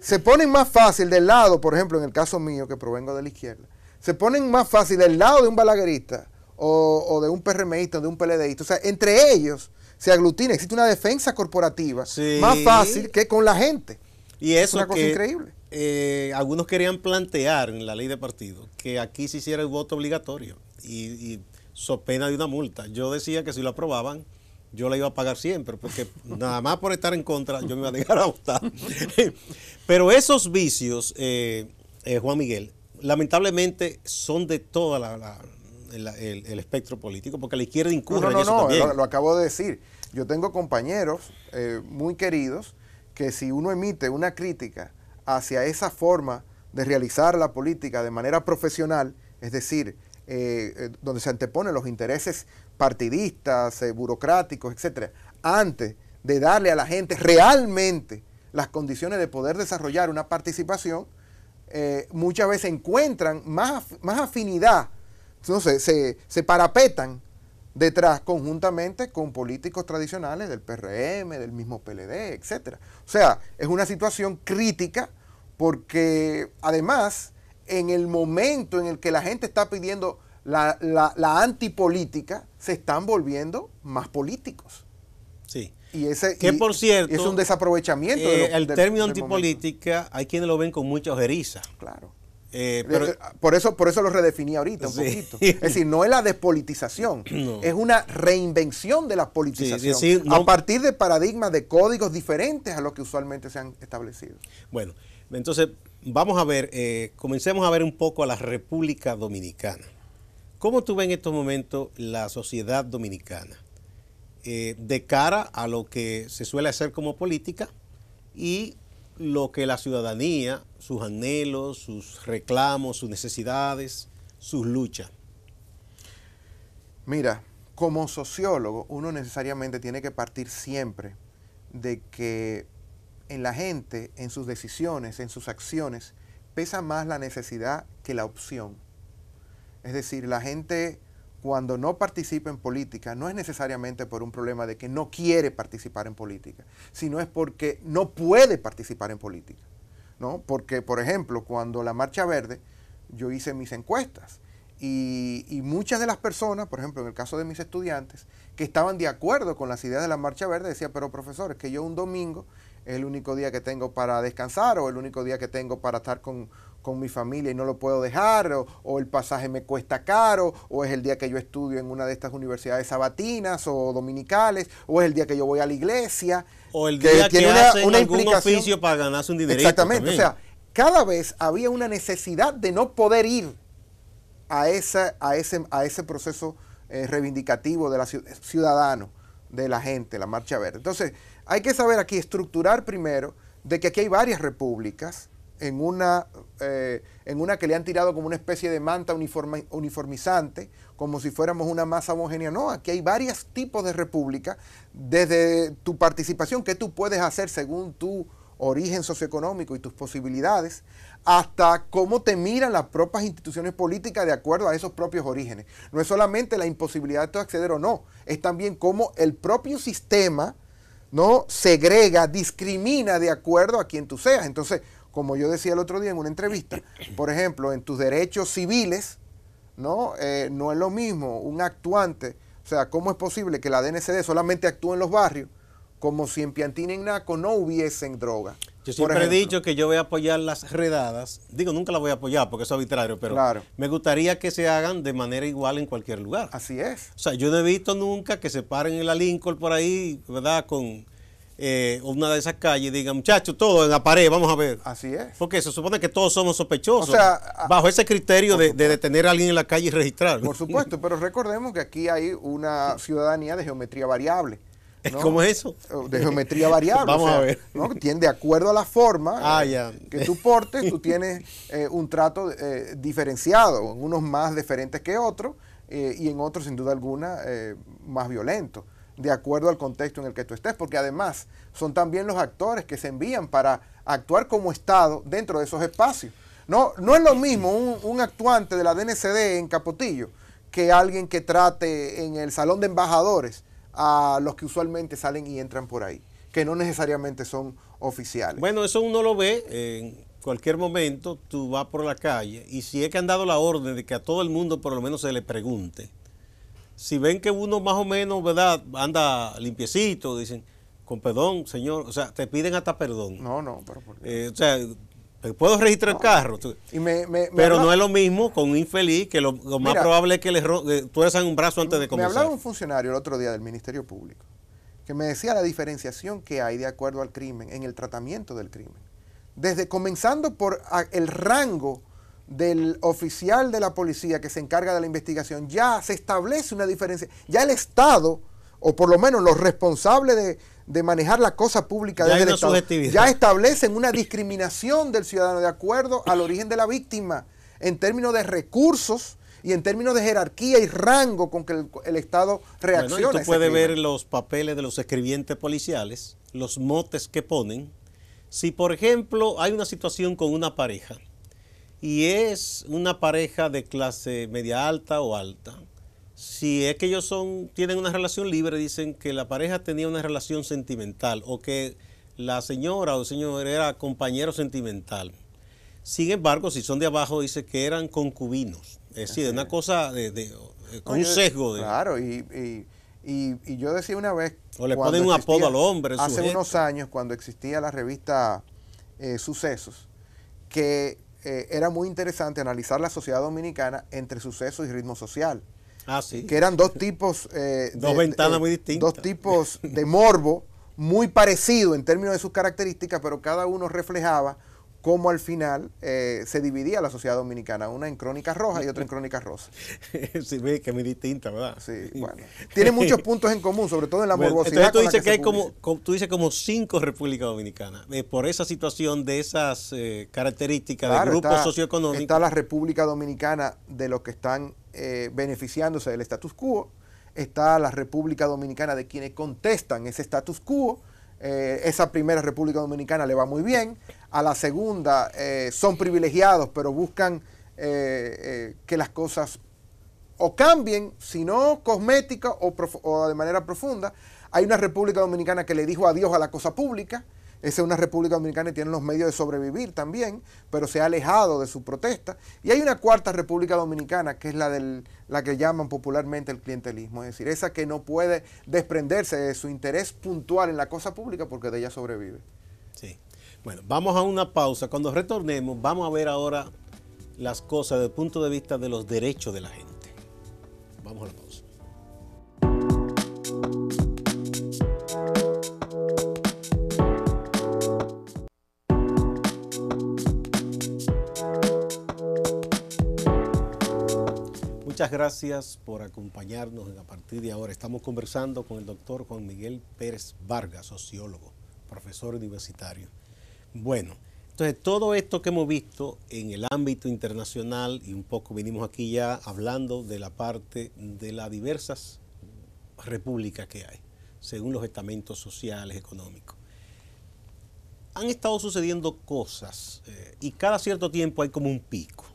se ponen más fácil del lado, por ejemplo, en el caso mío, que provengo de la izquierda, se ponen más fácil del lado de un balaguerista o de un PRMista o de un PLDista. O sea, entre ellos se aglutina, existe una defensa corporativa más fácil que con la gente. Y eso es una cosa increíble. Algunos querían plantear en la ley de partido que aquí se hiciera el voto obligatorio y so pena de una multa. Yo decía que si lo aprobaban, yo la iba a pagar siempre, porque nada más por estar en contra, yo me iba a dejar a votar. Pero esos vicios, Juan Miguel, lamentablemente son de toda el espectro político, porque la izquierda incurre en eso también. Lo acabo de decir. Yo tengo compañeros muy queridos que si uno emite una crítica hacia esa forma de realizar la política de manera profesional, es decir, donde se anteponen los intereses partidistas, burocráticos, etcétera, antes de darle a la gente realmente las condiciones de poder desarrollar una participación, muchas veces encuentran más afinidad, entonces se parapetan detrás conjuntamente con políticos tradicionales del PRM, del mismo PLD, etcétera. O sea, es una situación crítica porque además en el momento en el que la gente está pidiendo la antipolítica, se están volviendo más políticos. Sí. Y ese, que por cierto, es un desaprovechamiento. El término antipolítica hay quienes lo ven con mucha ojeriza. Claro. Pero, por eso lo redefiní ahorita un poquito. Es decir, no es la despolitización, no. Es una reinvención de la politización a partir de paradigmas, de códigos diferentes a los que usualmente se han establecido. Bueno, entonces vamos a ver, comencemos a ver un poco a la República Dominicana. ¿Cómo tú ves en estos momentos la sociedad dominicana de cara a lo que se suele hacer como política y lo que la ciudadanía, sus anhelos, sus reclamos, sus necesidades, sus luchas? Mira, como sociólogo, uno necesariamente tiene que partir siempre de que en la gente, en sus decisiones, en sus acciones, pesa más la necesidad que la opción. Es decir, la gente cuando no participa en política no es necesariamente por un problema de que no quiere participar en política, sino es porque no puede participar en política, ¿no? Porque, por ejemplo, cuando la Marcha Verde, yo hice mis encuestas y muchas de las personas, por ejemplo, en el caso de mis estudiantes, que estaban de acuerdo con las ideas de la Marcha Verde, decían, pero profesor, es que yo un domingo es el único día que tengo para descansar o el único día que tengo para estar con mi familia y no lo puedo dejar, o el pasaje me cuesta caro, o es el día que yo estudio en una de estas universidades sabatinas o dominicales, o es el día que yo voy a la iglesia. O el día que hacen una algún oficio para ganarse un dinerito. Exactamente, también. O sea, cada vez había una necesidad de no poder ir a ese proceso reivindicativo de la ciudadano, de la gente, la Marcha Verde. Entonces, hay que saber aquí estructurar primero de que aquí hay varias repúblicas, en una que le han tirado como una especie de manta uniformizante, como si fuéramos una masa homogénea. No, aquí hay varios tipos de república, desde tu participación, que tú puedes hacer según tu origen socioeconómico y tus posibilidades, hasta cómo te miran las propias instituciones políticas de acuerdo a esos propios orígenes. No es solamente la imposibilidad de acceder o no, es también cómo el propio sistema, ¿no?, segrega, discrimina de acuerdo a quien tú seas. Entonces, como yo decía el otro día en una entrevista, por ejemplo, en tus derechos civiles, no es lo mismo un actuante. O sea, ¿cómo es posible que la DNCD solamente actúe en los barrios como si en Piantini y en Naco no hubiesen droga? Yo siempre he dicho que yo voy a apoyar las redadas. Digo, nunca las voy a apoyar porque es arbitrario, pero claro, me gustaría que se hagan de manera igual en cualquier lugar. Así es. O sea, yo no he visto nunca que se paren en la Lincoln por ahí, ¿verdad?, con una de esas calles y digan, muchachos, todo en la pared, vamos a ver. Así es. Porque se supone que todos somos sospechosos. O sea, bajo ese criterio de detener a alguien en la calle y registrarlo. Por supuesto, pero recordemos que aquí hay una ciudadanía de geometría variable, ¿no? ¿Cómo es eso? De geometría variable. Vamos a ver. ¿no? De acuerdo a la forma que tú portes, tú tienes un trato diferenciado, en unos más diferentes que otros y en otros, sin duda alguna, más violentos, de acuerdo al contexto en el que tú estés, porque además son también los actores que se envían para actuar como Estado dentro de esos espacios. No es lo mismo un actuante de la DNCD en Capotillo que alguien que trate en el salón de embajadores a los que usualmente salen y entran por ahí, que no necesariamente son oficiales. Bueno, eso uno lo ve en cualquier momento, tú vas por la calle y si es que han dado la orden de que a todo el mundo por lo menos se le pregunte, si ven que uno más o menos, ¿verdad?, anda limpiecito, dicen, con perdón, señor, o sea, te piden hasta perdón. No, pero ¿por qué? O sea, ¿puedo registrar el carro? Pero no es lo mismo con un infeliz, que lo más probable es que tú eres un brazo antes de comenzar. Me hablaba un funcionario el otro día del Ministerio Público, que me decía la diferenciación que hay de acuerdo al crimen, en el tratamiento del crimen. Desde comenzando por el rango del oficial de la policía que se encarga de la investigación, ya se establece una diferencia. Ya el Estado, o por lo menos los responsables de manejar la cosa pública desde el Estado, ya establecen una discriminación del ciudadano de acuerdo al origen de la víctima, en términos de recursos y en términos de jerarquía y rango con que el Estado reacciona. Bueno, y tú puedes ver los papeles de los escribientes policiales, los motes que ponen. Si, por ejemplo, hay una situación con una pareja, y es una pareja de clase media alta o alta, si es que ellos tienen una relación libre, dicen que la pareja tenía una relación sentimental o que la señora o el señor era compañero sentimental. Sin embargo, si son de abajo, dice que eran concubinos. Es decir, una cosa con un sesgo. Claro, y yo decía una vez... O le ponen un apodo al hombre. Hace unos años, cuando existía la revista Sucesos, que era muy interesante analizar la sociedad dominicana entre sucesos y ritmo social. Ah, sí. Que eran dos tipos... dos ventanas muy distintas. Dos tipos de morbo muy parecidos en términos de sus características, pero cada uno reflejaba cómo al final se dividía la sociedad dominicana, una en crónicas rojas y otra en crónicas rosas. Sí, ve que es muy distinta, ¿verdad? Sí, bueno. Tiene muchos puntos en común, sobre todo en la morbosidad. Entonces tú dices que hay tú dices como 5 repúblicas dominicanas, por esa situación de esas características, claro, de grupos socioeconómicos. Está la República Dominicana de los que están beneficiándose del status quo, está la República Dominicana de quienes contestan ese status quo. Esa primera República Dominicana le va muy bien, a la segunda son privilegiados, pero buscan que las cosas o cambien, si no cosmética o de manera profunda. Hay una República Dominicana que le dijo adiós a la cosa pública. Esa es una República Dominicana que tiene los medios de sobrevivir también, pero se ha alejado de su protesta. Y hay una cuarta República Dominicana, que es la que llaman popularmente el clientelismo, es decir, esa que no puede desprenderse de su interés puntual en la cosa pública porque de ella sobrevive. Sí. Bueno, vamos a una pausa. Cuando retornemos, vamos a ver ahora las cosas desde el punto de vista de los derechos de la gente. Vamos a la pausa. Muchas gracias por acompañarnos. A partir de ahora estamos conversando con el doctor Juan Miguel Pérez Vargas, sociólogo, profesor universitario. Bueno, entonces todo esto que hemos visto en el ámbito internacional y un poco vinimos aquí ya hablando de la parte de las diversas repúblicas que hay, según los estamentos sociales, económicos. Han estado sucediendo cosas y cada cierto tiempo hay como un pico.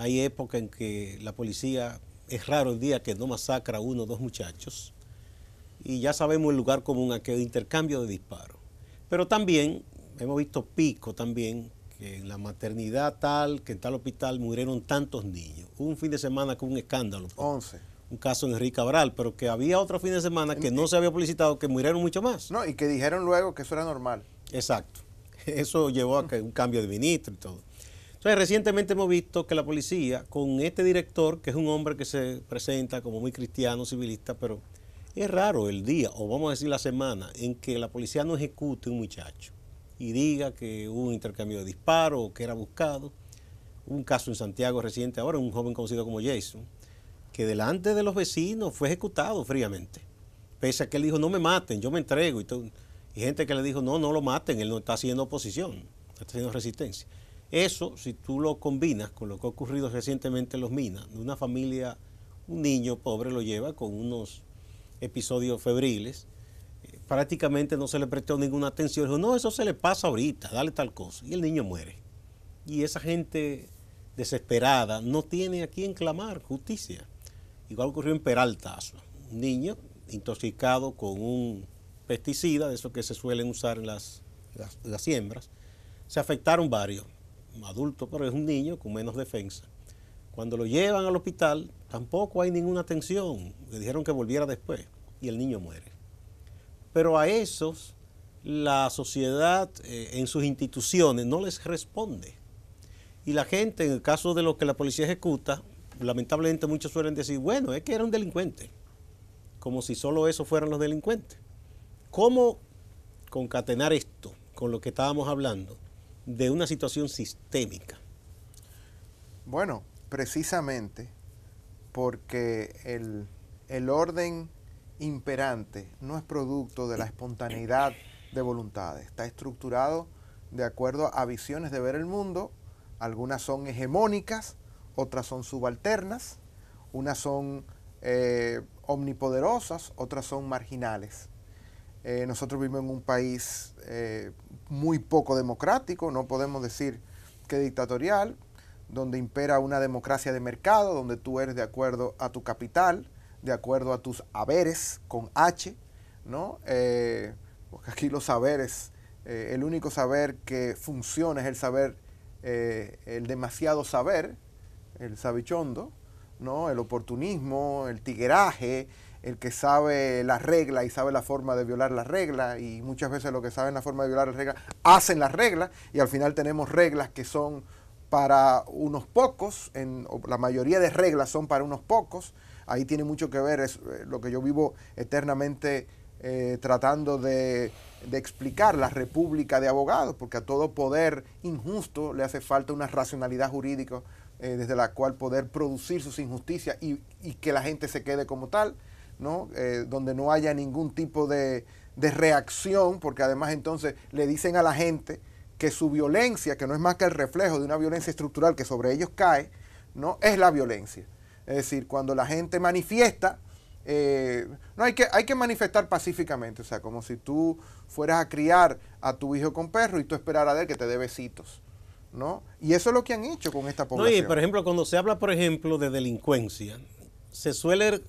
Hay épocas en que la policía, es raro el día que no masacra a 1 o 2 muchachos, y ya sabemos el lugar común a que hay intercambio de disparos. Pero también hemos visto pico también, que en la maternidad tal, que en tal hospital murieron tantos niños. Hubo un fin de semana con un escándalo. 11. Un caso en Enrique Cabral, pero que había otro fin de semana que no se había publicitado, que murieron mucho más. No, y que dijeron luego que eso era normal. Exacto. Eso llevó a que un cambio de ministro y todo. Entonces, recientemente hemos visto que la policía, con este director, que es un hombre que se presenta como muy cristiano, civilista, pero es raro el día, o vamos a decir la semana, en que la policía no ejecute un muchacho y diga que hubo un intercambio de disparos o que era buscado. Hubo un caso en Santiago reciente ahora, un joven conocido como Jason, que delante de los vecinos fue ejecutado fríamente. Pese a que él dijo, no me maten, yo me entrego. Y gente que le dijo, no, no lo maten, él no está haciendo oposición, está haciendo resistencia. Eso, si tú lo combinas con lo que ha ocurrido recientemente en Los Minas, de una familia, un niño pobre lo lleva con unos episodios febriles, prácticamente no se le prestó ninguna atención. Dijo, no, eso se le pasa ahorita, dale tal cosa. Y el niño muere. Y esa gente desesperada no tiene a quién clamar justicia. Igual ocurrió en Peralta, un niño intoxicado con un pesticida, de esos que se suelen usar en las siembras. Se afectaron varios. Adulto, pero es un niño con menos defensa. Cuando lo llevan al hospital, tampoco hay ninguna atención. Le dijeron que volviera después y el niño muere. Pero a esos, la sociedad en sus instituciones no les responde. Y la gente, en el caso de lo que la policía ejecuta, lamentablemente muchos suelen decir, bueno, es que era un delincuente. Como si solo eso fueran los delincuentes. ¿Cómo concatenar esto con lo que estábamos hablando de una situación sistémica? Bueno, precisamente porque el orden imperante no es producto de la espontaneidad de voluntades, está estructurado de acuerdo a visiones de ver el mundo. Algunas son hegemónicas, otras son subalternas, unas son omnipoderosas, otras son marginales. Nosotros vivimos en un país muy poco democrático, no podemos decir que dictatorial, donde impera una democracia de mercado, donde tú eres de acuerdo a tu capital, de acuerdo a tus haberes, con H, ¿no? Porque aquí los saberes, el único saber que funciona es el saber, el demasiado saber, el sabichondo, ¿no? El oportunismo, el tigueraje, el que sabe la regla y sabe la forma de violar la regla, y muchas veces lo que saben la forma de violar la regla hacen las reglas, y al final tenemos reglas que son para unos pocos, la mayoría de reglas son para unos pocos. Ahí tiene mucho que ver, es lo que yo vivo eternamente tratando de explicar, la república de abogados, porque a todo poder injusto le hace falta una racionalidad jurídica desde la cual poder producir sus injusticias y que la gente se quede como tal, ¿no? Donde no haya ningún tipo de reacción, porque además entonces le dicen a la gente que su violencia, que no es más que el reflejo de una violencia estructural que sobre ellos cae, ¿no? Es la violencia. Es decir, cuando la gente manifiesta, no hay que manifestar pacíficamente, o sea, como si tú fueras a criar a tu hijo con perro y tú esperaras de él que te dé besitos, ¿no? Y eso es lo que han hecho con esta población. No, y por ejemplo, cuando se habla, por ejemplo, de delincuencia, se suele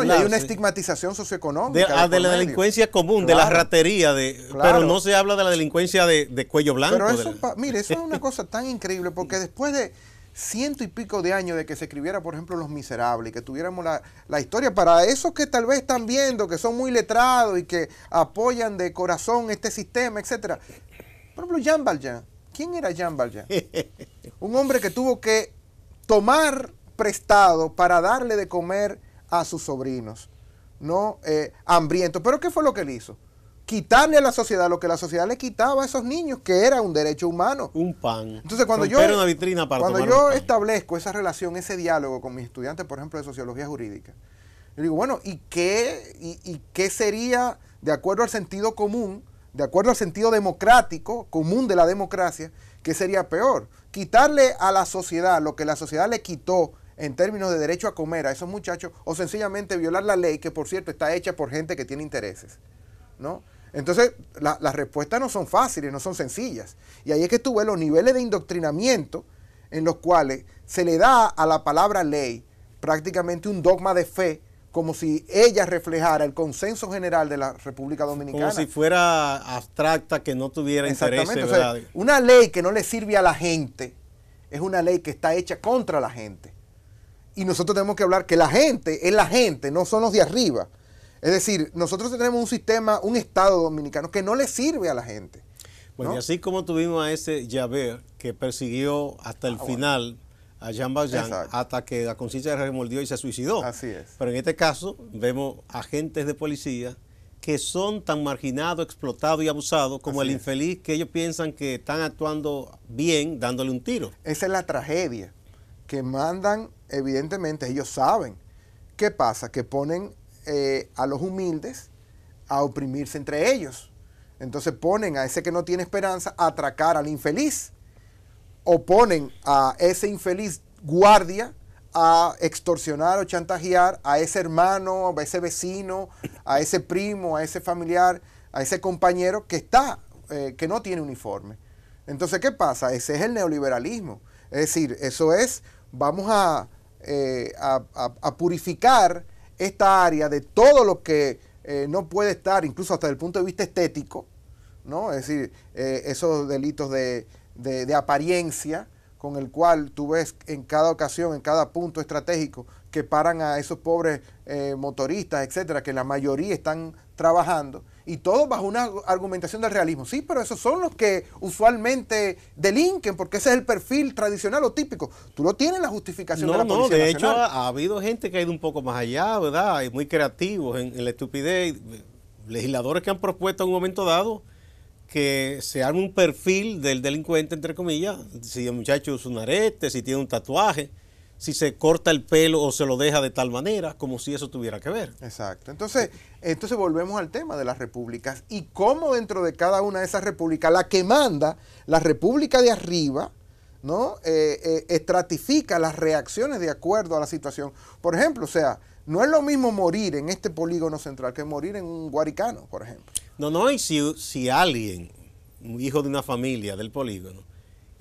y hay una estigmatización socioeconómica. De la delincuencia común, claro, de la ratería, claro, pero no se habla de la delincuencia de cuello blanco. Pero eso, mire, eso es una cosa tan increíble, porque después de 100 y pico de años de que se escribiera, por ejemplo, Los Miserables, y que tuviéramos la historia, para esos que tal vez están viendo, que son muy letrados y que apoyan de corazón este sistema, etcétera. Por ejemplo, Jean Valjean. ¿Quién era Jean Valjean? Un hombre que tuvo que tomar prestado para darle de comer a sus sobrinos, ¿no? Hambrientos. ¿Pero qué fue lo que él hizo? Quitarle a la sociedad lo que la sociedad le quitaba a esos niños, que era un derecho humano. Un pan. Entonces, cuando una vitrina para cuando yo establezco esa relación, ese diálogo con mis estudiantes, por ejemplo, de sociología jurídica, yo digo, bueno, ¿y qué sería, de acuerdo al sentido común, de acuerdo al sentido democrático, común de la democracia, qué sería peor? Quitarle a la sociedad lo que la sociedad le quitó en términos de derecho a comer a esos muchachos, o sencillamente violar la ley, que por cierto está hecha por gente que tiene intereses, ¿no? Entonces, las respuestas no son fáciles, no son sencillas. Y ahí es que tú ves los niveles de indoctrinamiento en los cuales se le da a la palabra ley prácticamente un dogma de fe, como si ella reflejara el consenso general de la República Dominicana. Como si fuera abstracta, que no tuviera interés. O sea, una ley que no le sirve a la gente es una ley que está hecha contra la gente. Y nosotros tenemos que hablar que la gente es la gente, no son los de arriba. Es decir, nosotros tenemos un sistema, un Estado dominicano que no le sirve a la gente, ¿no? Bueno, y así como tuvimos a ese Javert que persiguió hasta el final a Jean Valjean, hasta que la conciencia se remordió y se suicidó. Así es. Pero en este caso vemos agentes de policía que son tan marginados, explotados y abusados como el infeliz que ellos piensan que están actuando bien dándole un tiro. Esa es la tragedia, que mandan, evidentemente, ellos saben. ¿Qué pasa? Que ponen a los humildes a oprimirse entre ellos. Entonces ponen a ese que no tiene esperanza a atracar al infeliz, o ponen a ese infeliz guardia a extorsionar o chantajear a ese hermano, a ese vecino, a ese primo, a ese familiar, a ese compañero que que no tiene uniforme. Entonces, ¿qué pasa? Ese es el neoliberalismo. Es decir, eso es, vamos a purificar esta área de todo lo que no puede estar, incluso hasta desde el punto de vista estético, ¿no? Es decir, esos delitos de apariencia, con el cual tú ves en cada ocasión, en cada punto estratégico, que paran a esos pobres motoristas, etcétera, que la mayoría están trabajando, y todo bajo una argumentación del realismo. Sí, pero esos son los que usualmente delinquen, porque ese es el perfil tradicional o típico. Tú no tienes la justificación de la Policía Nacional. Hecho ha habido gente que ha ido un poco más allá, ¿verdad? Y muy creativos en la estupidez. Legisladores que han propuesto en un momento dado que se arme un perfil del delincuente, entre comillas, si el muchacho usa un arete, si tiene un tatuaje, si se corta el pelo o se lo deja de tal manera, como si eso tuviera que ver. Exacto. Entonces volvemos al tema de las repúblicas y cómo dentro de cada una de esas repúblicas, la que manda, la república de arriba, ¿no? Estratifica las reacciones de acuerdo a la situación. Por ejemplo, o sea, no es lo mismo morir en este polígono central que morir en un Guaricano, por ejemplo. No, y si alguien, un hijo de una familia del polígono,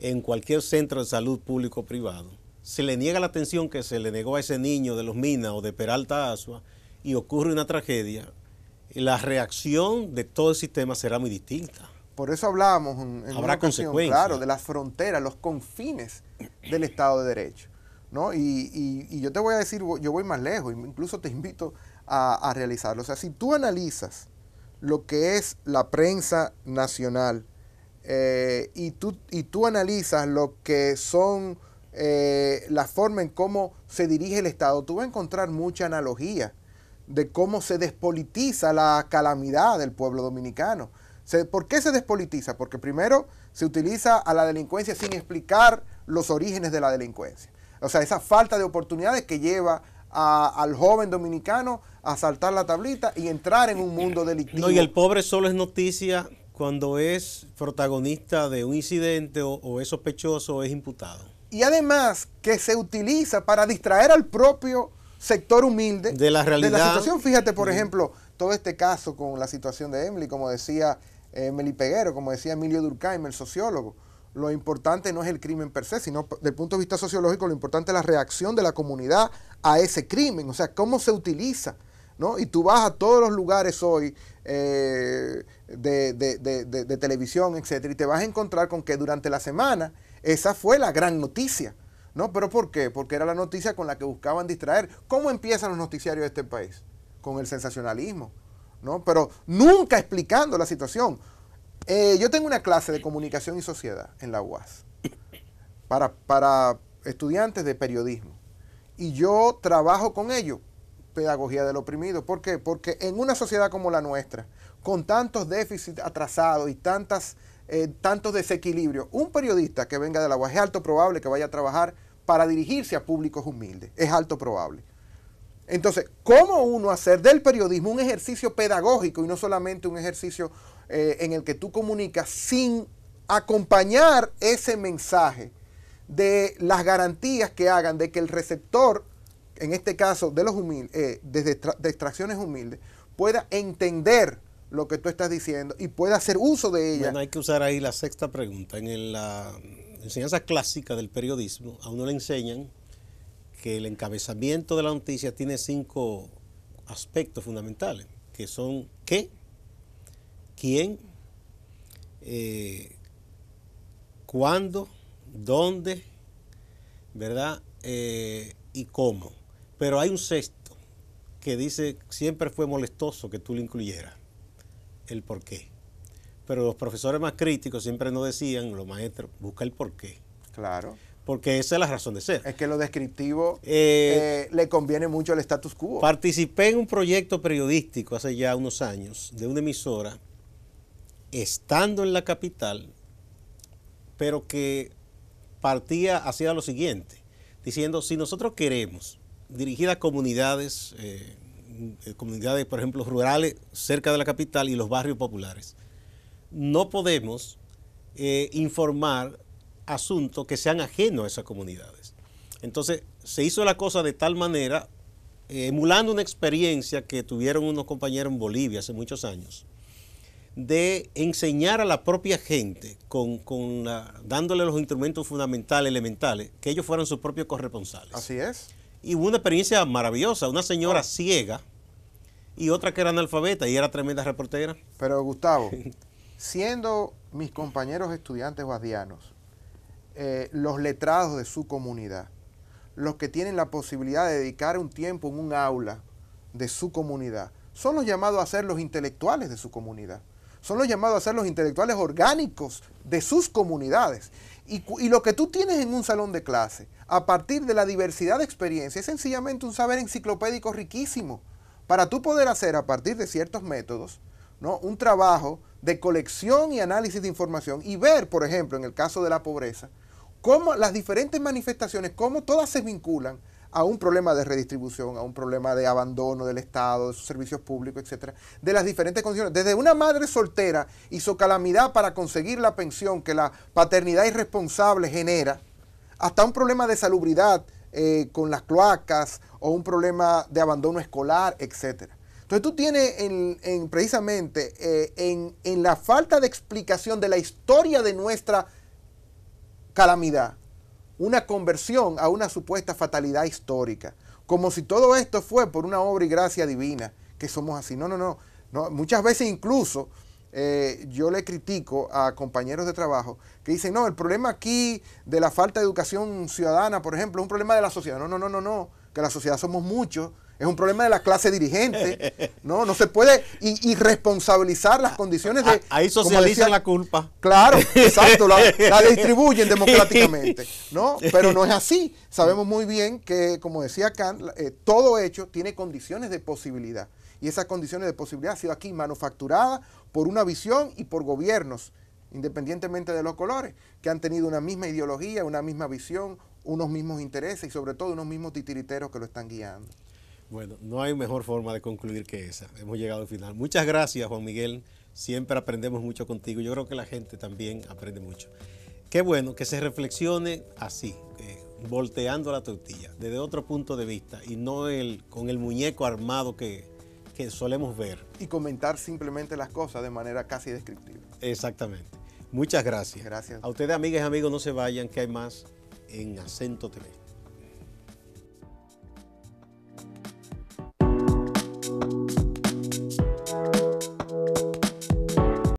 en cualquier centro de salud público o privado, se le niega la atención que se le negó a ese niño de Los Minas o de Peralta Asua y ocurre una tragedia, la reacción de todo el sistema será muy distinta. Por eso hablábamos en Habrá consecuencias. claro, de las fronteras, los confines del Estado de Derecho, ¿no? Y yo te voy a decir, yo voy más lejos, incluso te invito a realizarlo. O sea, si tú analizas lo que es la prensa nacional y tú analizas lo que son la forma en cómo se dirige el Estado, tú vas a encontrar mucha analogía de cómo se despolitiza la calamidad del pueblo dominicano. ¿Por qué se despolitiza? Porque primero se utiliza a la delincuencia sin explicar los orígenes de la delincuencia. O sea, esa falta de oportunidades que lleva al joven dominicano a saltar la tablita y entrar en un mundo delictivo. No, y el pobre solo es noticia cuando es protagonista de un incidente o es sospechoso o es imputado. Y además que se utiliza para distraer al propio sector humilde de la realidad. De la situación. Fíjate, por ejemplo, todo este caso con la situación de Emily, como decía Meli Peguero, como decía Emilio Durkheim, el sociólogo. Lo importante no es el crimen per se, sino desde el punto de vista sociológico, lo importante es la reacción de la comunidad a ese crimen, o sea, cómo se utiliza, ¿no? Y tú vas a todos los lugares hoy de televisión, etcétera, y te vas a encontrar con que durante la semana esa fue la gran noticia, ¿no? ¿Pero por qué? Porque era la noticia con la que buscaban distraer. ¿Cómo empiezan los noticiarios de este país? Con el sensacionalismo, ¿no? Pero nunca explicando la situación. Yo tengo una clase de comunicación y sociedad en la UAS para estudiantes de periodismo y yo trabajo con ellos pedagogía del oprimido. ¿Por qué? Porque en una sociedad como la nuestra, con tantos déficits atrasados y tantos desequilibrios, un periodista que venga de la UAS es alto probable que vaya a trabajar para dirigirse a públicos humildes, es alto probable. Entonces, ¿cómo uno hacer del periodismo un ejercicio pedagógico y no solamente un ejercicio en el que tú comunicas sin acompañar ese mensaje de las garantías que hagan de que el receptor, en este caso de los humildes, de extracciones humildes, pueda entender lo que tú estás diciendo y pueda hacer uso de ella? Bueno, hay que usar ahí la sexta pregunta. En la enseñanza clásica del periodismo, a uno le enseñan que el encabezamiento de la noticia tiene 5 aspectos fundamentales, que son qué, quién, cuándo, dónde, ¿verdad? Y cómo. Pero hay un sexto que dice, siempre fue molestoso que tú lo incluyeras, el por qué. Pero los profesores más críticos siempre nos decían, los maestros, busca el por qué. Claro. Porque esa es la razón de ser. Es que lo descriptivo le conviene mucho al status quo. Participé en un proyecto periodístico hace ya unos años de una emisora, estando en la capital, pero que partía hacia lo siguiente, diciendo, si nosotros queremos dirigir a comunidades, comunidades, por ejemplo, rurales cerca de la capital y los barrios populares, no podemos informar asuntos que sean ajenos a esas comunidades. Entonces se hizo la cosa de tal manera, emulando una experiencia que tuvieron unos compañeros en Bolivia hace muchos años, de enseñar a la propia gente, dándole los instrumentos fundamentales, elementales, que ellos fueran sus propios corresponsales. Así es. Y hubo una experiencia maravillosa, una señora ciega y otra que era analfabeta y era tremenda reportera. Pero Gustavo, siendo mis compañeros estudiantes guadianos, los letrados de su comunidad, los que tienen la posibilidad de dedicar un tiempo en un aula de su comunidad, son los llamados a ser los intelectuales de su comunidad, son los llamados a ser los intelectuales orgánicos de sus comunidades. Y lo que tú tienes en un salón de clase, a partir de la diversidad de experiencias, es sencillamente un saber enciclopédico riquísimo, para tú poder hacer a partir de ciertos métodos, ¿no?, un trabajo de colección y análisis de información y ver, por ejemplo, en el caso de la pobreza, cómo las diferentes manifestaciones, cómo todas se vinculan a un problema de redistribución, a un problema de abandono del Estado, de sus servicios públicos, etcétera, de las diferentes condiciones. Desde una madre soltera y su calamidad para conseguir la pensión que la paternidad irresponsable genera, hasta un problema de salubridad con las cloacas o un problema de abandono escolar, etcétera. Entonces tú tienes precisamente en la falta de explicación de la historia de nuestra calamidad, una conversión a una supuesta fatalidad histórica, como si todo esto fue por una obra y gracia divina, que somos así. No, no, no. No, muchas veces incluso yo le critico a compañeros de trabajo que dicen, no, el problema aquí de la falta de educación ciudadana, por ejemplo, es un problema de la sociedad. No, no, no, no, no, que la sociedad somos muchos, es un problema de la clase dirigente. No, no se puede irresponsabilizar las condiciones de... Ahí socializan la culpa. Claro, exacto, la distribuyen democráticamente, ¿no? Pero no es así. Sabemos muy bien que, como decía Kant, todo hecho tiene condiciones de posibilidad. Y esas condiciones de posibilidad han sido aquí manufacturadas por una visión y por gobiernos, independientemente de los colores, que han tenido una misma ideología, una misma visión, unos mismos intereses y sobre todo unos mismos titiriteros que lo están guiando. Bueno, no hay mejor forma de concluir que esa. Hemos llegado al final. Muchas gracias, Juan Miguel. Siempre aprendemos mucho contigo. Yo creo que la gente también aprende mucho. Qué bueno que se reflexione así, volteando la tortilla, desde otro punto de vista y no con el muñeco armado que solemos ver. Y comentar simplemente las cosas de manera casi descriptiva. Exactamente. Muchas gracias. Gracias. A ustedes, amigas y amigos, no se vayan, que hay más en Acento TV.